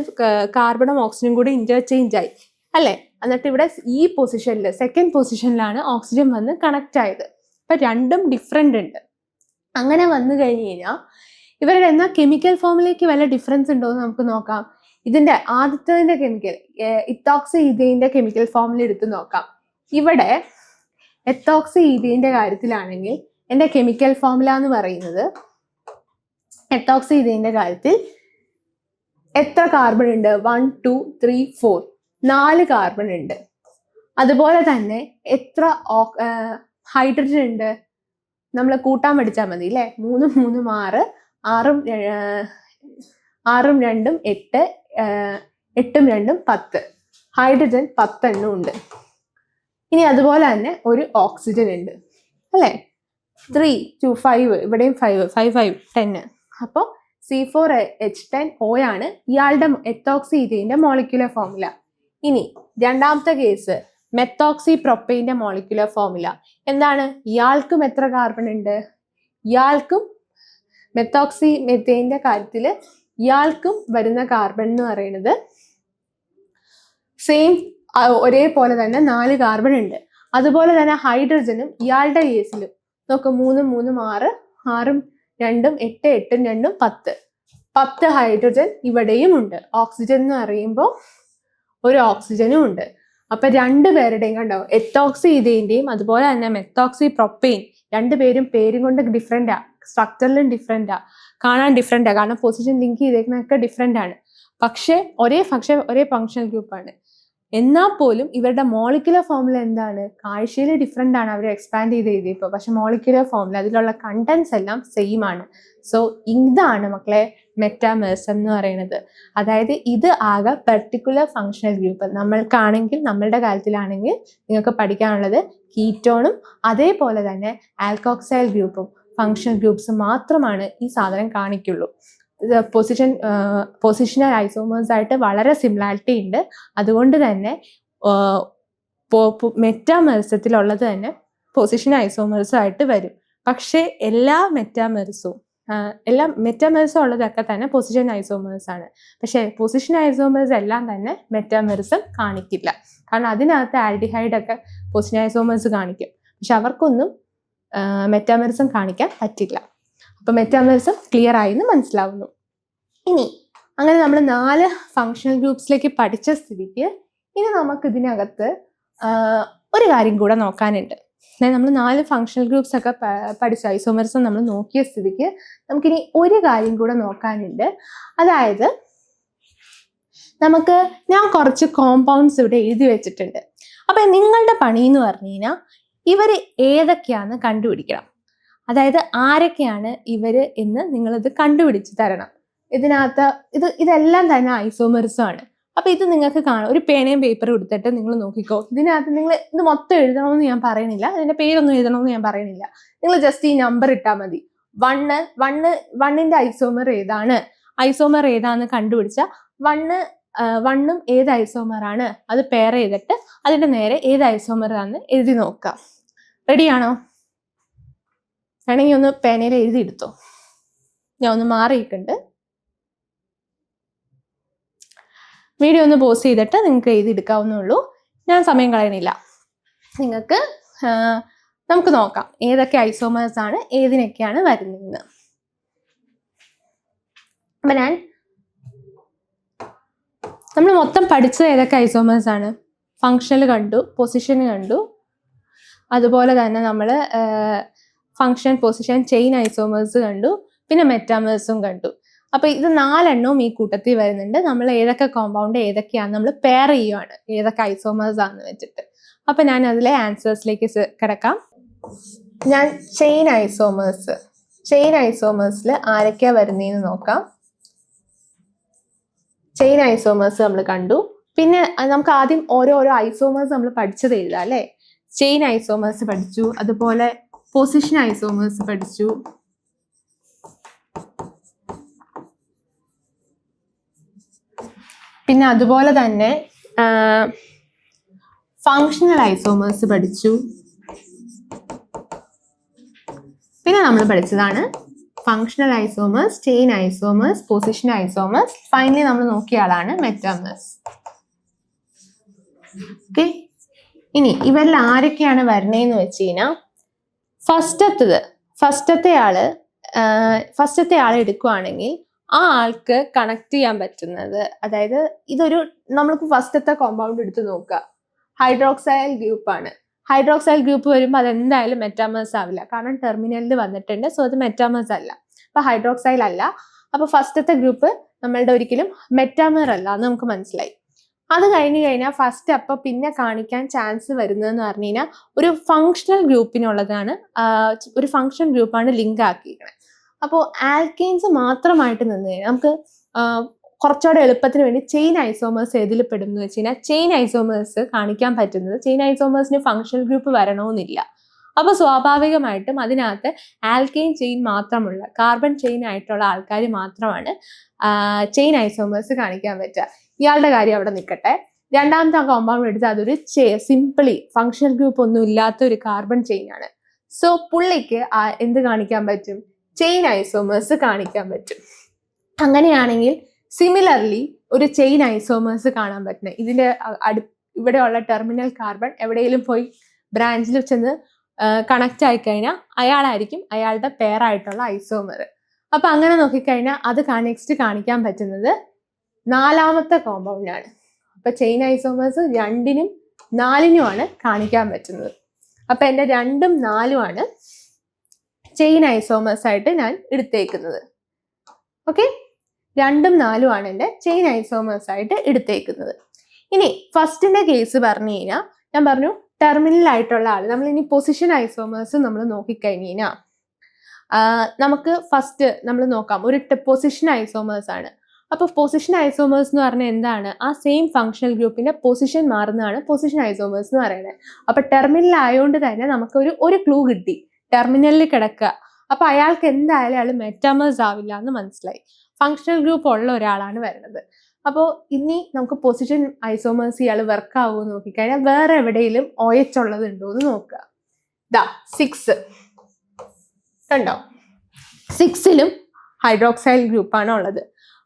കാർബണും ഓക്സിജനും കൂടി ഇന്റർചേഞ്ച് ആയി അല്ലേ. എന്നിട്ട് ഇവിടെ ഈ പൊസിഷനിൽ സെക്കൻഡ് പൊസിഷനിലാണ് ഓക്സിജൻ വന്ന് കണക്ട് ആയത്. അപ്പൊ രണ്ടും ഡിഫറെൻ്റ് ഉണ്ട്. അങ്ങനെ വന്നു കഴിഞ്ഞ് കഴിഞ്ഞാൽ ഇവരുടെ എന്നാൽ കെമിക്കൽ ഫോമിലേക്ക് വല്ല ഡിഫറൻസ് ഉണ്ടോ എന്ന് നമുക്ക് നോക്കാം. ഇതിന്റെ ആദ്യത്തെ കെമിക്കൽ ഇത്തോക്സി ഈഥെയിന്റെ കെമിക്കൽ ഫോമിൽ എടുത്ത് നോക്കാം. ഇവിടെ എത്തോക്സി ഈഥെയിന്റെ കാര്യത്തിലാണെങ്കിൽ എൻ്റെ കെമിക്കൽ ഫോമുല എന്ന് പറയുന്നത്, എത്തോക്സി ഈഥെയിന്റെ കാര്യത്തിൽ എത്ര കാർബൺ ഉണ്ട്? 1 2 3 4 4 കാർബൺ ഉണ്ട്. അതുപോലെ തന്നെ എത്ര ഹൈഡ്രജൻ ഉണ്ട്? നമ്മൾ കൂട്ടാൻ പഠിച്ചാൽ മതി അല്ലേ. 3 3 6, 6 2 8, 8 2 10. ഹൈഡ്രജൻ 10 എണ്ണം ഉണ്ട്. ഇനി അതുപോലെ തന്നെ ഒരു ഓക്സിജൻ ഉണ്ട് അല്ലേ. 3 2 5, ഇവിടെയും 5 5 5 10. അപ്പോൾ C4H10O ആണ് ഇയാളുടെ എത്തോക്സി ഈഥെയിന്റെ മോളിക്യുലർ ഫോമുല. ഇനി രണ്ടാമത്തെ കേസ് മെത്തോക്സി പ്രൊപ്പെയിന്റെ മോളിക്യുലർ ഫോമുല എന്താണ്? ഇയാൾക്കും എത്ര കാർബൺ ഉണ്ട്? ഇയാൾക്കും മെത്തോക്സി മെത്തേന്റെ കാര്യത്തിൽ ഇയാൾക്കും വരുന്ന കാർബൺ എന്ന് പറയുന്നത് സെയിം ഒരേപോലെ തന്നെ 4 കാർബൺ ഉണ്ട്. അതുപോലെ തന്നെ ഹൈഡ്രജനും ഇയാളുടെ കേസിലും നോക്ക് 3 3 6, 6 2 8, 8 2 10. 10 ഹൈഡ്രജൻ ഇവിടെയും ഉണ്ട്. ഓക്സിജൻ എന്ന് പറയുമ്പോൾ ഒരു ഓക്സിജനും ഉണ്ട്. അപ്പൊ 2 പേരുടെയും കണ്ടോ, എത്തോക്സി ഈഥെയിന്റെയും അതുപോലെ തന്നെ മെത്തോക്സി പ്രൊപ്പെയിൻ 2 പേരും പേരും കൊണ്ട് ഡിഫറെന്റാ, സ്ട്രക്ചറിലും ഡിഫറെന്റാ, കാണാൻ ഡിഫറെന്റാ, കാരണം പൊസിഷൻ ലിങ്ക് ചെയ്തേക്കുന്നതൊക്കെ ഡിഫറെന്റ് ആണ്. പക്ഷെ ഒരേ ഫങ്ഷണൽ ഗ്രൂപ്പാണ്. എന്നാൽ പോലും ഇവരുടെ മോളിക്കുലർ ഫോമുല എന്താണ്? കാഴ്ചയിൽ ഡിഫറെന്റ് ആണ്, അവർ എക്സ്പാൻഡ് ചെയ്ത് എഴുതിയപ്പോൾ. പക്ഷെ മോളിക്കുലർ ഫോമുല അതിലുള്ള കണ്ടന്റ്സ് എല്ലാം സെയിം ആണ്. സോ ഇതാണ് മക്കളെ മെറ്റാമേഴ്സം എന്ന് പറയുന്നത്. അതായത് ഇത് ആകെ പെർട്ടിക്കുലർ ഫങ്ഷണൽ ഗ്രൂപ്പ്. നമ്മൾക്കാണെങ്കിൽ നമ്മളുടെ കാര്യത്തിലാണെങ്കിൽ നിങ്ങൾക്ക് പഠിക്കാനുള്ളത് കീറ്റോണും അതേപോലെ തന്നെ ആൽക്കോക്സൈൽ ഗ്രൂപ്പും ഫങ്ഷണൽ ഗ്രൂപ്പ്സ് മാത്രമാണ് ഈ സാധനം കാണിക്കുള്ളൂ. പൊസിഷണൽ ഐസോമേഴ്സ് ആയിട്ട് വളരെ സിമിലാരിറ്റി ഉണ്ട്. അതുകൊണ്ട് തന്നെ മെറ്റാമേഴ്സത്തിലുള്ളത് തന്നെ പൊസിഷൻ ഐസോമേഴ്സും ആയിട്ട് വരും. പക്ഷേ എല്ലാ മെറ്റാമേഴ്സും ഉള്ളതൊക്കെ തന്നെ പൊസിഷൻ ഐസോമേഴ്സ് ആണ്. പക്ഷേ പൊസിഷൻ ഐസോമേഴ്സ് എല്ലാം തന്നെ മെറ്റാമേഴ്സം കാണിക്കില്ല. കാരണം അതിനകത്ത് ആൽഡിഹൈഡ് ഒക്കെ പൊസിഷൻ ഐസോമേഴ്സ് കാണിക്കും. പക്ഷെ അവർക്കൊന്നും മെറ്റാമേഴ്സം കാണിക്കാൻ പറ്റില്ല. അപ്പൊ മെറ്റാമേഴ്സം ക്ലിയർ ആയിന്ന് മനസ്സിലാവുന്നു. ഇനി അങ്ങനെ നമ്മൾ 4 ഫങ്ഷണൽ ഗ്രൂപ്പ്സിലേക്ക് പഠിച്ച സ്ഥിതിക്ക് ഇനി നമുക്ക് ഇതിനകത്ത് ഒരു കാര്യം കൂടെ നോക്കാനുണ്ട്. നമ്മൾ 4 ഫങ്ഷണൽ ഗ്രൂപ്പ്സ് ഒക്കെ പഠിച്ച ഐസോമേഴ്സം നമ്മൾ നോക്കിയ സ്ഥിതിക്ക് നമുക്കിനി ഒരു കാര്യം കൂടെ നോക്കാനുണ്ട്. അതായത് ഞാൻ കുറച്ച് കോമ്പൗണ്ട്സ് ഇവിടെ എഴുതി വെച്ചിട്ടുണ്ട്. അപ്പൊ നിങ്ങളുടെ പണി എന്ന് പറഞ്ഞു കഴിഞ്ഞാൽ ഇവർ ഏതൊക്കെയാണെന്ന് കണ്ടുപിടിക്കണം. അതായത് ആരൊക്കെയാണ് ഇവര് എന്ന് നിങ്ങളിത് കണ്ടുപിടിച്ച് തരണം. ഇതിനകത്ത് ഇതെല്ലാം തന്നെ ഐസോമേഴ്സും ആണ്. അപ്പൊ ഇത് നിങ്ങൾക്ക് കാണാം. ഒരു പേനയും പേപ്പറും എടുത്തിട്ട് നിങ്ങൾ നോക്കിക്കോ. ഇതിനകത്ത് നിങ്ങൾ ഇത് മൊത്തം എഴുതണമെന്ന് ഞാൻ പറയണില്ല, ഇതിന്റെ പേരൊന്നും എഴുതണമെന്ന് ഞാൻ പറയണില്ല. നിങ്ങൾ ജസ്റ്റ് ഈ നമ്പർ ഇട്ടാൽ മതി. 1ന്റെ ഐസോമർ ഏതാന്ന് കണ്ടുപിടിച്ച 1ഉം ഏത് ഐസോമർ ആണ് അത് പെയർ ചെയ്തിട്ട് അതിന്റെ നേരെ ഏത് ഐസോമർ ആണെന്ന് എഴുതി നോക്കാം. റെഡിയാണോ? വേണമെങ്കിൽ ഒന്ന് പേനയിൽ എഴുതിയെടുത്തോ. ഞാൻ ഒന്ന് മാറിയിട്ടുണ്ട്. വീഡിയോ ഒന്ന് പോസ്റ്റ് ചെയ്തിട്ട് നിങ്ങൾക്ക് എഴുതിയെടുക്കാവുന്നുള്ളൂ. ഞാൻ സമയം കളയണില്ല. നമുക്ക് നോക്കാം ഏതൊക്കെ ഐസോമേഴ്സ് ആണ് ഏതിനൊക്കെയാണ് വരുന്നതെന്ന്. അപ്പൊ നമ്മൾ മൊത്തം പഠിച്ചത് ഏതൊക്കെ ഐസോമേഴ്സ് ആണ്? ഫങ്ഷണൽ കണ്ടു, പൊസിഷൻ കണ്ടു, അതുപോലെ തന്നെ നമ്മൾ ഫങ്ഷൻ, പൊസിഷൻ, ചെയിൻ ഐസോമേഴ്സ് കണ്ടു, പിന്നെ മെറ്റാമേഴ്സും കണ്ടു. അപ്പൊ ഇത് 4 എണ്ണവും ഈ കൂട്ടത്തിൽ വരുന്നുണ്ട്. നമ്മൾ ഏതൊക്കെ കോമ്പൗണ്ട് ഏതൊക്കെയാണ് നമ്മൾ പെയർ ചെയ്യുവാണ്, ഏതൊക്കെ ഐസോമേഴ്സ് ആണെന്ന് വെച്ചിട്ട്. അപ്പൊ ഞാൻ അതിലെ ആൻസേഴ്സിലേക്ക് കിടക്കാം. ഞാൻ ചെയിൻ ഐസോമേഴ്സിൽ ആരൊക്കെയാ വരുന്നതെന്ന് നോക്കാം. ചെയിൻ ഐസോമേഴ്സ് നമ്മൾ കണ്ടു. പിന്നെ നമുക്ക് ആദ്യം ഓരോരോ ഐസോമേഴ്സ് നമ്മൾ പഠിച്ചത് എഴുതാം അല്ലെ. ചെയിൻ ഐസോമേഴ്സ് പഠിച്ചു, അതുപോലെ പൊസിഷൻ ഐസോമേഴ്സ് പഠിച്ചു, പിന്നെ അതുപോലെ തന്നെ ഫങ്ഷണൽ ഐസോമേഴ്സ് പഠിച്ചു. പിന്നെ നമ്മൾ പഠിച്ചതാണ് functional isomers, chain isomers, position isomers. Finally നമ്മൾ നോക്കിയ ആളാണ് മെറ്റാമേഴ്സ്. ഓക്കെ, ഇനി ഇവരിൽ ആരൊക്കെയാണ് വരണേന്ന് വെച്ച് കഴിഞ്ഞാൽ ഫസ്റ്റത്തെ ആള് എടുക്കുവാണെങ്കിൽ ആ ആൾക്ക് കണക്ട് ചെയ്യാൻ പറ്റുന്നത്, അതായത് ഇതൊരു നമ്മൾക്ക് ഫസ്റ്റത്തെ കോമ്പൗണ്ട് എടുത്ത് നോക്കുക, ഹൈഡ്രോക്സൈൽ ഗ്രൂപ്പാണ്. ഹൈഡ്രോക്സൈൽ ഗ്രൂപ്പ് വരുമ്പോൾ അതെന്തായാലും മെറ്റാമേഴ്സ് ആവില്ല, കാരണം ടെർമിനലിൽ വന്നിട്ടുണ്ട്. സോ അത് മെറ്റാമേഴ്സ് അല്ല, അപ്പൊ ഹൈഡ്രോക്സൈൽ അല്ല. അപ്പൊ ഫസ്റ്റത്തെ ഗ്രൂപ്പ് നമ്മളുടെ ഒരിക്കലും മെറ്റാമർ അല്ല എന്ന് നമുക്ക് മനസ്സിലായി. അത് കഴിഞ്ഞാൽ ഫസ്റ്റ് അപ്പൊ പിന്നെ കാണിക്കാൻ ചാൻസ് വരുന്നതെന്ന് പറഞ്ഞു കഴിഞ്ഞാൽ ഒരു ഫങ്ഷണൽ ഗ്രൂപ്പിനുള്ളതാണ്, ഒരു ഫങ്ഷൻ ഗ്രൂപ്പാണ് ലിങ്ക് ആക്കിയിരിക്കുന്നത്. അപ്പോൾ ആൽക്കെയിൻസ് മാത്രമായിട്ട് നിന്ന് കഴിഞ്ഞാൽ നമുക്ക് കുറച്ചുകൂടെ എളുപ്പത്തിന് വേണ്ടി ചെയിൻ ഐസോമേഴ്സ് ഏതിൽ പെടും എന്ന് വെച്ച് കഴിഞ്ഞാൽ ചെയിൻ ഐസോമേഴ്സ് കാണിക്കാൻ പറ്റുന്നത്, ചെയിൻ ഐസോമേഴ്സിന് ഫങ്ഷണൽ ഗ്രൂപ്പ് വരണമെന്നില്ല. അപ്പൊ സ്വാഭാവികമായിട്ടും അതിനകത്ത് ആൽക്കെയിൻ ചെയിൻ മാത്രമുള്ള കാർബൺ ചെയിൻ ആയിട്ടുള്ള ആൾക്കാർ മാത്രമാണ് ചെയിൻ ഐസോമേഴ്സ് കാണിക്കാൻ പറ്റുക. ഇയാളുടെ കാര്യം അവിടെ നിൽക്കട്ടെ. രണ്ടാമത്തെ കോമ്പൗണ്ട് എടുത്ത് അതൊരു സിംപിളി ഫങ്ഷണൽ ഗ്രൂപ്പ് ഒന്നും ഇല്ലാത്ത ഒരു കാർബൺ ചെയിൻ ആണ്. സോ പുള്ളിക്ക് എന്ത് കാണിക്കാൻ പറ്റും? ചെയിൻ ഐസോമേഴ്സ് കാണിക്കാൻ പറ്റും. അങ്ങനെയാണെങ്കിൽ സിമിലർലി ഒരു ചെയിൻ ഐസോമേഴ്സ് കാണാൻ പറ്റുന്നത് ഇതിന്റെ ഇവിടെയുള്ള ടെർമിനൽ കാർബൺ എവിടെയെങ്കിലും പോയി ബ്രാഞ്ചിൽ ചെന്ന് കണക്ട് ആയിക്കഴിഞ്ഞാൽ അയാളായിരിക്കും അയാളുടെ പെയറായിട്ടുള്ള ഐസോമർ. അപ്പൊ അങ്ങനെ നോക്കിക്കഴിഞ്ഞാൽ അത് നെക്സ്റ്റ് കാണിക്കാൻ പറ്റുന്നത് നാലാമത്തെ കോമ്പൗണ്ടാണ്. അപ്പൊ ചെയിൻ ഐസോമേഴ്സ് 2നും 4നുമാണ് കാണിക്കാൻ പറ്റുന്നത്. അപ്പൊ എൻ്റെ 2ഉം 4ഉമാണ് ചെയിൻ ഐസോമേഴ്സ് ആയിട്ട് ഞാൻ എടുത്തേക്കുന്നത്. ഓക്കെ, 2ഉം 4ഉമാണ് എൻ്റെ ചെയിൻ ഐസോമേഴ്സ് ആയിട്ട് എടുത്തേക്കുന്നത്. ഇനി ഫസ്റ്റിന്റെ കേസ് പറഞ്ഞു കഴിഞ്ഞാൽ ഞാൻ പറഞ്ഞു ടെർമിനൽ ആയിട്ടുള്ള ആൾ. നമ്മൾ ഇനി പൊസിഷൻ ഐസോമേഴ്സ് നമ്മൾ നോക്കിക്കഴിഞ്ഞ് കഴിഞ്ഞാൽ നമുക്ക് ഫസ്റ്റ് നമ്മൾ നോക്കാം ഒരു പൊസിഷൻ ഐസോമേഴ്സ് ആണ്. അപ്പൊ പൊസിഷൻ ഐസോമേഴ്സ് എന്ന് പറഞ്ഞാൽ എന്താണ്? ആ സെയിം ഫങ്ഷണൽ ഗ്രൂപ്പിന്റെ പൊസിഷൻ മാറുന്നതാണ് പൊസിഷൻ ഐസോമേഴ്സ് എന്ന് പറയുന്നത്. അപ്പൊ ടെർമിനൽ ആയതുകൊണ്ട് തന്നെ നമുക്ക് ഒരു ക്ലൂ കിട്ടി, ടെർമിനലിൽ കിടക്കുക. അപ്പൊ അയാൾക്ക് എന്തായാലും അയാൾ മെറ്റാമേഴ്സ് ആവില്ല എന്ന് മനസ്സിലായി. ഫങ്ഷണൽ ഗ്രൂപ്പ് ഉള്ള ഒരാളാണ് വരുന്നത്. അപ്പോൾ ഇനി നമുക്ക് പൊസിഷൻ ഐസോമേഴ്സ് ഇയാൾ വർക്ക് ആവുമോ നോക്കിക്കഴിഞ്ഞാൽ വേറെ എവിടെയെങ്കിലും OH ഉള്ളത് ഉണ്ടോ എന്ന് നോക്കുക. 6 കണ്ടോ, 6ലും ഹൈഡ്രോക്സൈൽ ഗ്രൂപ്പാണ് ഉള്ളത്.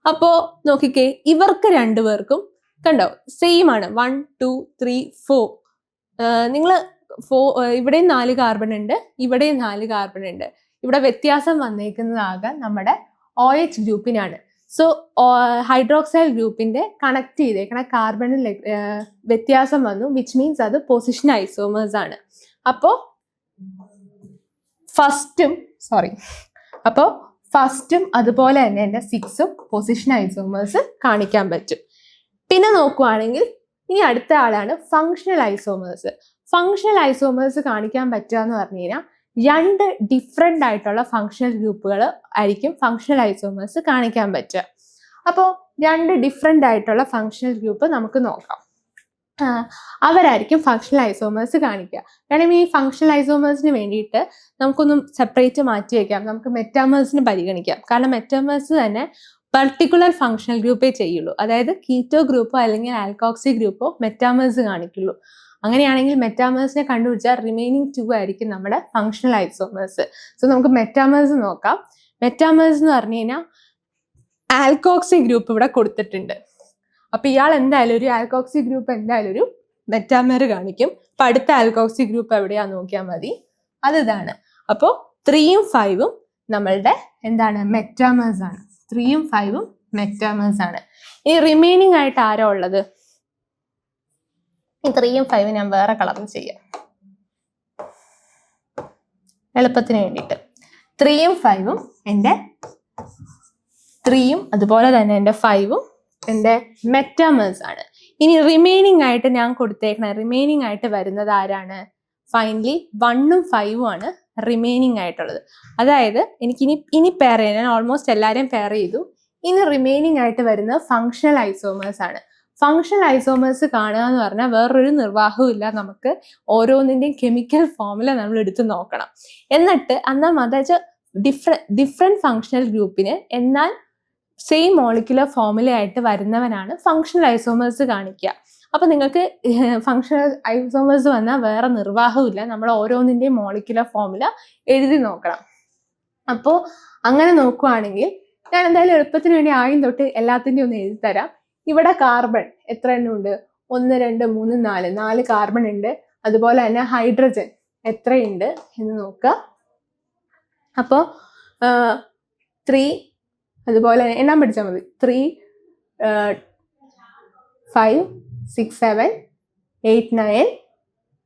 അപ്പോ നോക്കിക്കേ, ഇവർക്ക് 2 പേർക്കും കണ്ടോ സെയിം ആണ്. 1 2 3 4. നിങ്ങൾ ഇവിടെയും 4 കാർബൺ ഉണ്ട്, ഇവിടെയും 4 കാർബൺ ഉണ്ട്. ഇവിടെ വ്യത്യാസം വന്നേക്കുന്നതാകെ നമ്മുടെ OH ഗ്രൂപ്പിനാണ്. സോ ഹൈഡ്രോക്സൈൽ ഗ്രൂപ്പിന്റെ കണക്ട് ചെയ്തേക്കണ കാർബണിൽ വ്യത്യാസം വന്നു, വിച്ച് മീൻസ് അത് പൊസിഷൻ ഐസോമേഴ്സ് ആണ്. അപ്പോ ഫസ്റ്റും അതുപോലെ തന്നെ എൻ്റെ 6ഉം പൊസിഷൻ ഐസോമേഴ്സ് കാണിക്കാൻ പറ്റും. പിന്നെ നോക്കുവാണെങ്കിൽ ഇനി അടുത്ത ആളാണ് ഫങ്ഷണൽ ഐസോമേഴ്സ്. ഫങ്ഷണൽ ഐസോമേഴ്സ് കാണിക്കാൻ പറ്റുക എന്ന് പറഞ്ഞു കഴിഞ്ഞാൽ 2 ഡിഫറെൻ്റ് ആയിട്ടുള്ള ഫങ്ഷണൽ ഗ്രൂപ്പുകൾ ആയിരിക്കും ഫങ്ഷണൽ ഐസോമേഴ്സ് കാണിക്കാൻ പറ്റുക. അപ്പോൾ 2 ഡിഫറെൻ്റ് ആയിട്ടുള്ള ഫങ്ഷണൽ ഗ്രൂപ്പ് നമുക്ക് നോക്കാം. അവരായിരിക്കും ഫങ്ഷണൽ ഐസോമേഴ്സ് കാണിക്കുക. കാരണം ഈ ഫങ്ഷണൽ ഐസോമേഴ്സിന് വേണ്ടിയിട്ട് നമുക്കൊന്നും സെപ്പറേറ്റ് മാറ്റി വയ്ക്കാം, നമുക്ക് മെറ്റാമേഴ്സിന് പരിഗണിക്കാം. കാരണം മെറ്റാമേഴ്സ് തന്നെ പർട്ടിക്കുലർ ഫങ്ഷണൽ ഗ്രൂപ്പേ ചെയ്യുള്ളൂ. അതായത് കീറ്റോ ഗ്രൂപ്പോ അല്ലെങ്കിൽ ആൽക്കോക്സി ഗ്രൂപ്പോ മെറ്റാമേഴ്സ് കാണിക്കുള്ളൂ. അങ്ങനെയാണെങ്കിൽ മെറ്റാമേഴ്സിനെ കണ്ടുപിടിച്ചാൽ റിമൈനിങ് 2 ആയിരിക്കും നമ്മുടെ ഫങ്ഷണൽ ഐസോമേഴ്സ്. സോ നമുക്ക് മെറ്റാമേഴ്സ് നോക്കാം. മെറ്റാമേഴ്സ് എന്ന് പറഞ്ഞു കഴിഞ്ഞാൽ ആൽക്കോക്സി ഗ്രൂപ്പ് ഇവിടെ കൊടുത്തിട്ടുണ്ട്. അപ്പൊ ഇയാൾ എന്തായാലും ഒരു ആൽക്കോക്സി ഗ്രൂപ്പ് എന്തായാലും ഒരു മെറ്റാമർ കാണിക്കും. അപ്പൊ അടുത്ത ആൽക്കോക്സി ഗ്രൂപ്പ് എവിടെയാന്ന് നോക്കിയാൽ മതി, അത് ഇതാണ്. അപ്പോൾ 3ഉം 5ഉം നമ്മളുടെ എന്താണ് മെറ്റാമേഴ്സ് ആണ്. 3ഉം 5ഉം മെറ്റാമേഴ്സ് ആണ്. ഇനി റിമൈനിങ് ആയിട്ട് ആരാ ഉള്ളത്? ഈ 3ഉം 5ഉം ഞാൻ വേറെ കളറിൽ ചെയ്യാം. എളുപ്പത്തിന് വേണ്ടിയിട്ട്. 3യും 5ഉം എൻ്റെ 3യും അതുപോലെ തന്നെ എൻ്റെ 5ഉം എൻ്റെ മെറ്റാമേഴ്സ് ആണ്. ഇനി റിമൈനിങ് ആയിട്ട് ഞാൻ കൊടുത്തേക്കണ റിമൈനിങ് ആയിട്ട് വരുന്നത് ആരാണ്? ഫൈനലി 1ഉം 5ഉം ആണ് റിമൈനിങ് ആയിട്ടുള്ളത്. അതായത് ഇനി പെയർ ചെയ്യാൻ ഞാൻ ഓൾമോസ്റ്റ് എല്ലാവരെയും പെയർ ചെയ്തു. ഇനി റിമൈനിങ് ആയിട്ട് വരുന്നത് ഫങ്ഷണൽ ഐസോമേഴ്സ് ആണ്. ഫങ്ഷണൽ ഐസോമേഴ്സ് കാണുക എന്ന് പറഞ്ഞാൽ വേറൊരു നിർവാഹവും ഇല്ല, നമുക്ക് ഓരോന്നിൻ്റെയും കെമിക്കൽ ഫോമുല നമ്മൾ എടുത്ത് നോക്കണം. എന്നിട്ട് അതായത് ഡിഫറെൻറ്റ് ഫങ്ഷണൽ ഗ്രൂപ്പിന് എന്നാൽ സെയിം മോളിക്കുലർ ഫോമുല ആയിട്ട് വരുന്നവനാണ് ഫങ്ഷണൽ ഐസോമേഴ്സ് കാണിക്കുക. അപ്പൊ നിങ്ങൾക്ക് ഫങ്ഷണൽ ഐസോമേഴ്സ് വന്നാൽ വേറെ നിർവാഹമില്ല, നമ്മൾ ഓരോന്നിൻ്റെയും മോളിക്കുലർ ഫോമുല എഴുതി നോക്കണം. അപ്പോൾ അങ്ങനെ നോക്കുവാണെങ്കിൽ ഞാൻ എന്തായാലും എളുപ്പത്തിന് വേണ്ടി ആദ്യം തൊട്ട് എല്ലാത്തിൻ്റെയും ഒന്ന് എഴുതി തരാം. ഇവിടെ കാർബൺ എത്ര എണ്ണം ഉണ്ട്? 1 2 3 4 കാർബൺ ഉണ്ട്. അതുപോലെ തന്നെ ഹൈഡ്രജൻ എത്രയുണ്ട് എന്ന് നോക്കുക. അപ്പോൾ 3, അതുപോലെ എണ്ണം പഠിച്ചാൽ മതി. 3 5 6 7 8 9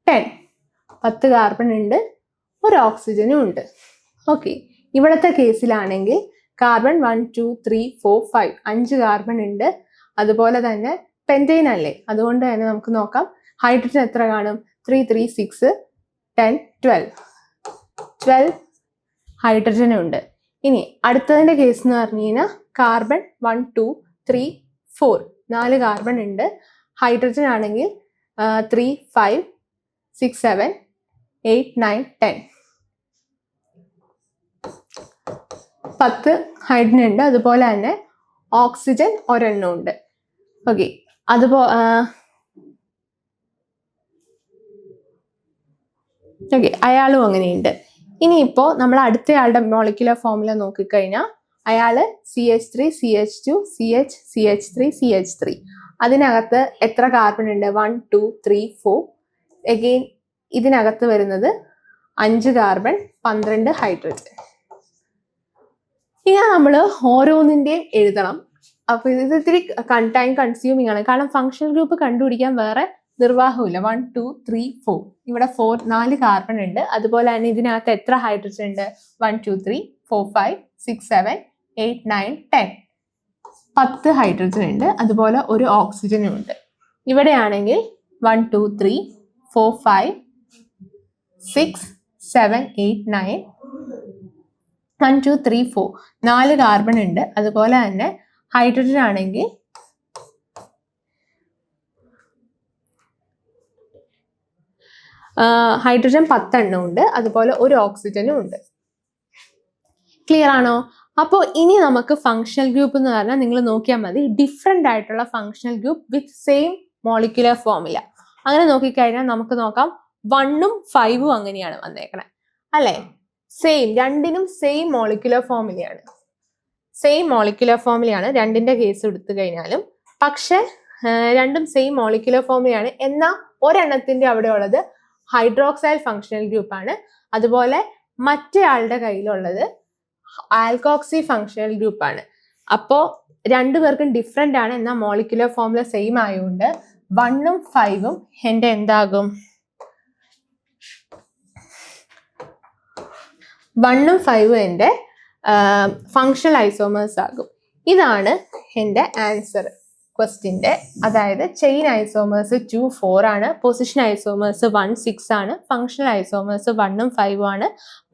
10 10 കാർബൺ ഉണ്ട്, ഒരു ഓക്സിജനും ഉണ്ട്. ഓക്കെ, ഇവിടുത്തെ കേസിലാണെങ്കിൽ കാർബൺ 1 2 3 4 5 5 കാർബൺ ഉണ്ട്. അതുപോലെ തന്നെ പെൻറ്റൈൻ അല്ലേ, അതുകൊണ്ട് തന്നെ നമുക്ക് നോക്കാം ഹൈഡ്രജൻ എത്ര കാണും? 3 3 6 10 12 ഹൈഡ്രജനും ഉണ്ട്. ഇനി അടുത്തതിൻ്റെ കേസ് എന്ന് പറഞ്ഞു കഴിഞ്ഞാൽ കാർബൺ 1 2 3 4 4 കാർബൺ ഉണ്ട്. ഹൈഡ്രജൻ ആണെങ്കിൽ 3 5 6 7 8 9 10 10 ഹൈഡ്രജൻ ഉണ്ട്. അതുപോലെ തന്നെ ഓക്സിജൻ ഒരെണ്ണം ഉണ്ട്. ഓക്കെ, അയാളും അങ്ങനെയുണ്ട്. ഇനിയിപ്പോൾ നമ്മൾ അടുത്തയാളുടെ മോളിക്കുലർ ഫോമുല നോക്കിക്കഴിഞ്ഞാൽ അയാള് CH3 CH2 CH CH3 CH3. അതിനകത്ത് എത്ര കാർബൺ ഉണ്ട്? 1 2 3 4. അഗെയിൻ ഇതിനകത്ത് വരുന്നത് 5 കാർബൺ 12 ഹൈഡ്രജൻ. ഇങ്ങനെ നമ്മൾ ഓരോന്നിൻ്റെയും എഴുതണം. അപ്പൊ ഇത് ഇത്തിരി ടൈം കൺസ്യൂമിങ് ആണ്, കാരണം ഫങ്ഷണൽ ഗ്രൂപ്പ് കണ്ടുപിടിക്കാൻ വേറെ നിർവാഹമില്ല. 1 2 3 4 ഇവിടെ 4 കാർബൺ ഉണ്ട്. അതുപോലെ തന്നെ ഇതിനകത്ത് എത്ര ഹൈഡ്രജൻ ഉണ്ട്? 1 2 3 4 5 6 7 8 9 10 10 ഹൈഡ്രജൻ ഉണ്ട്. അതുപോലെ ഒരു ഓക്സിജനും ഉണ്ട്. ഇവിടെയാണെങ്കിൽ 1 2 3 4 5 6 7 8 9 1 2 3 4 4 കാർബൺ ഉണ്ട്. അതുപോലെ തന്നെ ഹൈഡ്രജൻ ആണെങ്കിൽ ഹൈഡ്രജൻ 10 എണ്ണം ഉണ്ട്. അതുപോലെ ഒരു ഓക്സിജനും ഉണ്ട്. ക്ലിയർ ആണോ? അപ്പോൾ ഇനി നമുക്ക് ഫങ്ഷണൽ ഗ്രൂപ്പ് എന്ന് പറഞ്ഞാൽ നിങ്ങൾ നോക്കിയാൽ മതി, ഡിഫറെൻ്റ് ആയിട്ടുള്ള functional group with same molecular formula. അങ്ങനെ നോക്കിക്കഴിഞ്ഞാൽ നമുക്ക് നോക്കാം 1ഉം 5ഉം അങ്ങനെയാണ് വന്നേക്കണേ അല്ലേ? സെയിം, രണ്ടിനും സെയിം മോളിക്കുലർ ഫോമുലയാണ്. സെയിം മോളിക്കുലർ ഫോമുലയാണ് രണ്ടിന്റെ കേസ് എടുത്തു കഴിഞ്ഞാലും. പക്ഷെ രണ്ടും സെയിം മോളിക്കുലർ ഫോമുലയാണ്. എന്നാൽ ഒരെണ്ണത്തിന്റെ അവിടെ ഉള്ളത് ഹൈഡ്രോക്സൈൽ ഫങ്ഷണൽ ഗ്രൂപ്പാണ്. അതുപോലെ മറ്റേ ആളുടെ കയ്യിലുള്ളത് ആൽക്കോക്സി ഫങ്ഷണൽ ഗ്രൂപ്പാണ്. അപ്പോൾ രണ്ടുപേർക്കും ഡിഫറെൻ്റ് ആണ്, എന്നാൽ മോളിക്കുലർ ഫോമുല സെയിം ആയതുകൊണ്ട് 1ഉം 5ഉം എൻ്റെ എന്താകും? 1ഉം 5ഉം എൻ്റെ ഫങ്ഷണൽ ഐസോമേഴ്സ് ആകും. ഇതാണ് എൻ്റെ ആൻസർ ക്വസ്റ്റിൻ്റെ. അതായത് ചെയിൻ ഐസോമേഴ്സ് 2 4 ആണ്, പൊസിഷൻ ഐസോമേഴ്സ് 1 6 ആണ്, ഫങ്ഷണൽ ഐസോമേഴ്സ് 1ഉം 5ഉം ആണ്,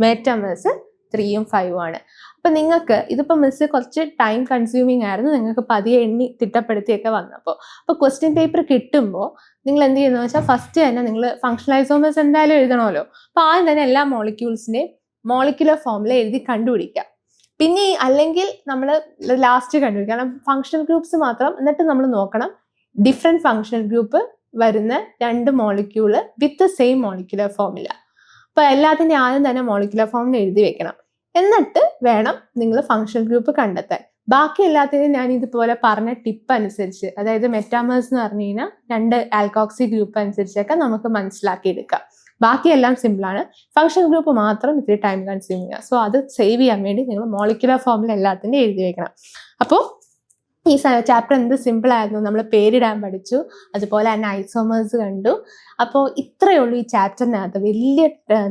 മെറ്റാമേഴ്സ് 3ഉം 5ഉം ആണ്. അപ്പൊ നിങ്ങൾക്ക് ഇതിപ്പോൾ മിസ് കുറച്ച് ടൈം കൺസ്യൂമിങ് ആയിരുന്നു, നിങ്ങൾക്ക് പതിയെ എണ്ണി തിട്ടപ്പെടുത്തിയൊക്കെ വന്നപ്പോൾ. അപ്പോൾ ക്വസ്റ്റ്യൻ പേപ്പർ കിട്ടുമ്പോൾ നിങ്ങൾ എന്ത് ചെയ്യുന്നത് വെച്ചാൽ ഫസ്റ്റ് തന്നെ നിങ്ങൾ ഫങ്ഷണൽ ഐസോമേഴ്സ് എന്തായാലും എഴുതണമല്ലോ. അപ്പോൾ ആദ്യം തന്നെ എല്ലാ മോളിക്യൂൾസിൻ്റെയും മോളിക്കുലർ ഫോമുല എഴുതി കണ്ടുപിടിക്കുക. പിന്നെ അല്ലെങ്കിൽ നമ്മൾ ലാസ്റ്റ് കണ്ടുപിടിക്കുക, കാരണം ഫങ്ഷണൽ ഗ്രൂപ്പ്സ് മാത്രം. എന്നിട്ട് നമ്മൾ നോക്കണം ഡിഫറെൻറ്റ് ഫങ്ഷണൽ ഗ്രൂപ്പ് വരുന്ന 2 molecule with same molecular formula. അപ്പോൾ എല്ലാത്തിൻ്റെ ആദ്യം തന്നെ മോളിക്കുലർ ഫോമുല എഴുതി വെക്കണം. എന്നിട്ട് വേണം നിങ്ങൾ ഫങ്ഷണൽ ഗ്രൂപ്പ് കണ്ടെത്താൻ. ബാക്കി എല്ലാത്തിനും ഞാൻ ഇതുപോലെ പറഞ്ഞ ടിപ്പ് അനുസരിച്ച്, അതായത് മെറ്റാമേഴ്സ് എന്ന് പറഞ്ഞു കഴിഞ്ഞാൽ 2 ആൽക്കോക്സി ഗ്രൂപ്പ് അനുസരിച്ചൊക്കെ നമുക്ക് മനസ്സിലാക്കിയെടുക്കാം. ബാക്കിയെല്ലാം സിമ്പിളാണ്. ഫങ്ഷണൽ ഗ്രൂപ്പ് മാത്രം ഇത്തിരി ടൈം കൺസ്യൂമിങ് ആണ്. സോ അത് സേവ് ചെയ്യാൻ വേണ്ടി നിങ്ങൾ മോളിക്കുലർ ഫോമുല എല്ലാത്തിൻ്റെ എഴുതി വെക്കണം. അപ്പോൾ ഈ ചാപ്റ്റർ എന്ത് സിമ്പിൾ ആയിരുന്നു, നമ്മൾ പേരിടാൻ പഠിച്ചു, അതുപോലെ തന്നെ ഐസോമേഴ്സ് കണ്ടു. അപ്പോൾ ഇത്രയേ ഉള്ളൂ ഈ ചാപ്റ്ററിനകത്ത്. വലിയ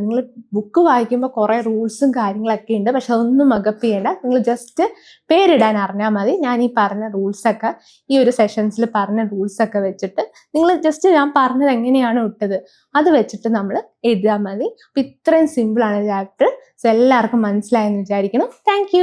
നിങ്ങൾ ബുക്ക് വായിക്കുമ്പോൾ കുറേ റൂൾസും കാര്യങ്ങളൊക്കെ ഉണ്ട്, പക്ഷെ അതൊന്നും മകപ്പ് ചെയ്യേണ്ട. നിങ്ങൾ ജസ്റ്റ് പേരിടാൻ അറിഞ്ഞാൽ മതി. ഞാൻ ഈ പറഞ്ഞ റൂൾസൊക്കെ, ഈ ഒരു സെഷൻസിൽ പറഞ്ഞ റൂൾസൊക്കെ വെച്ചിട്ട് നിങ്ങൾ ജസ്റ്റ് ഞാൻ പറഞ്ഞത് എങ്ങനെയാണ് ഇട്ടത് അത് വെച്ചിട്ട് നമ്മൾ എഴുതാൻ മതി. അപ്പം ഇത്രയും സിമ്പിളാണ് ചാപ്റ്റർ. സോ എല്ലാവർക്കും മനസ്സിലായെന്ന് വിചാരിക്കണം. താങ്ക്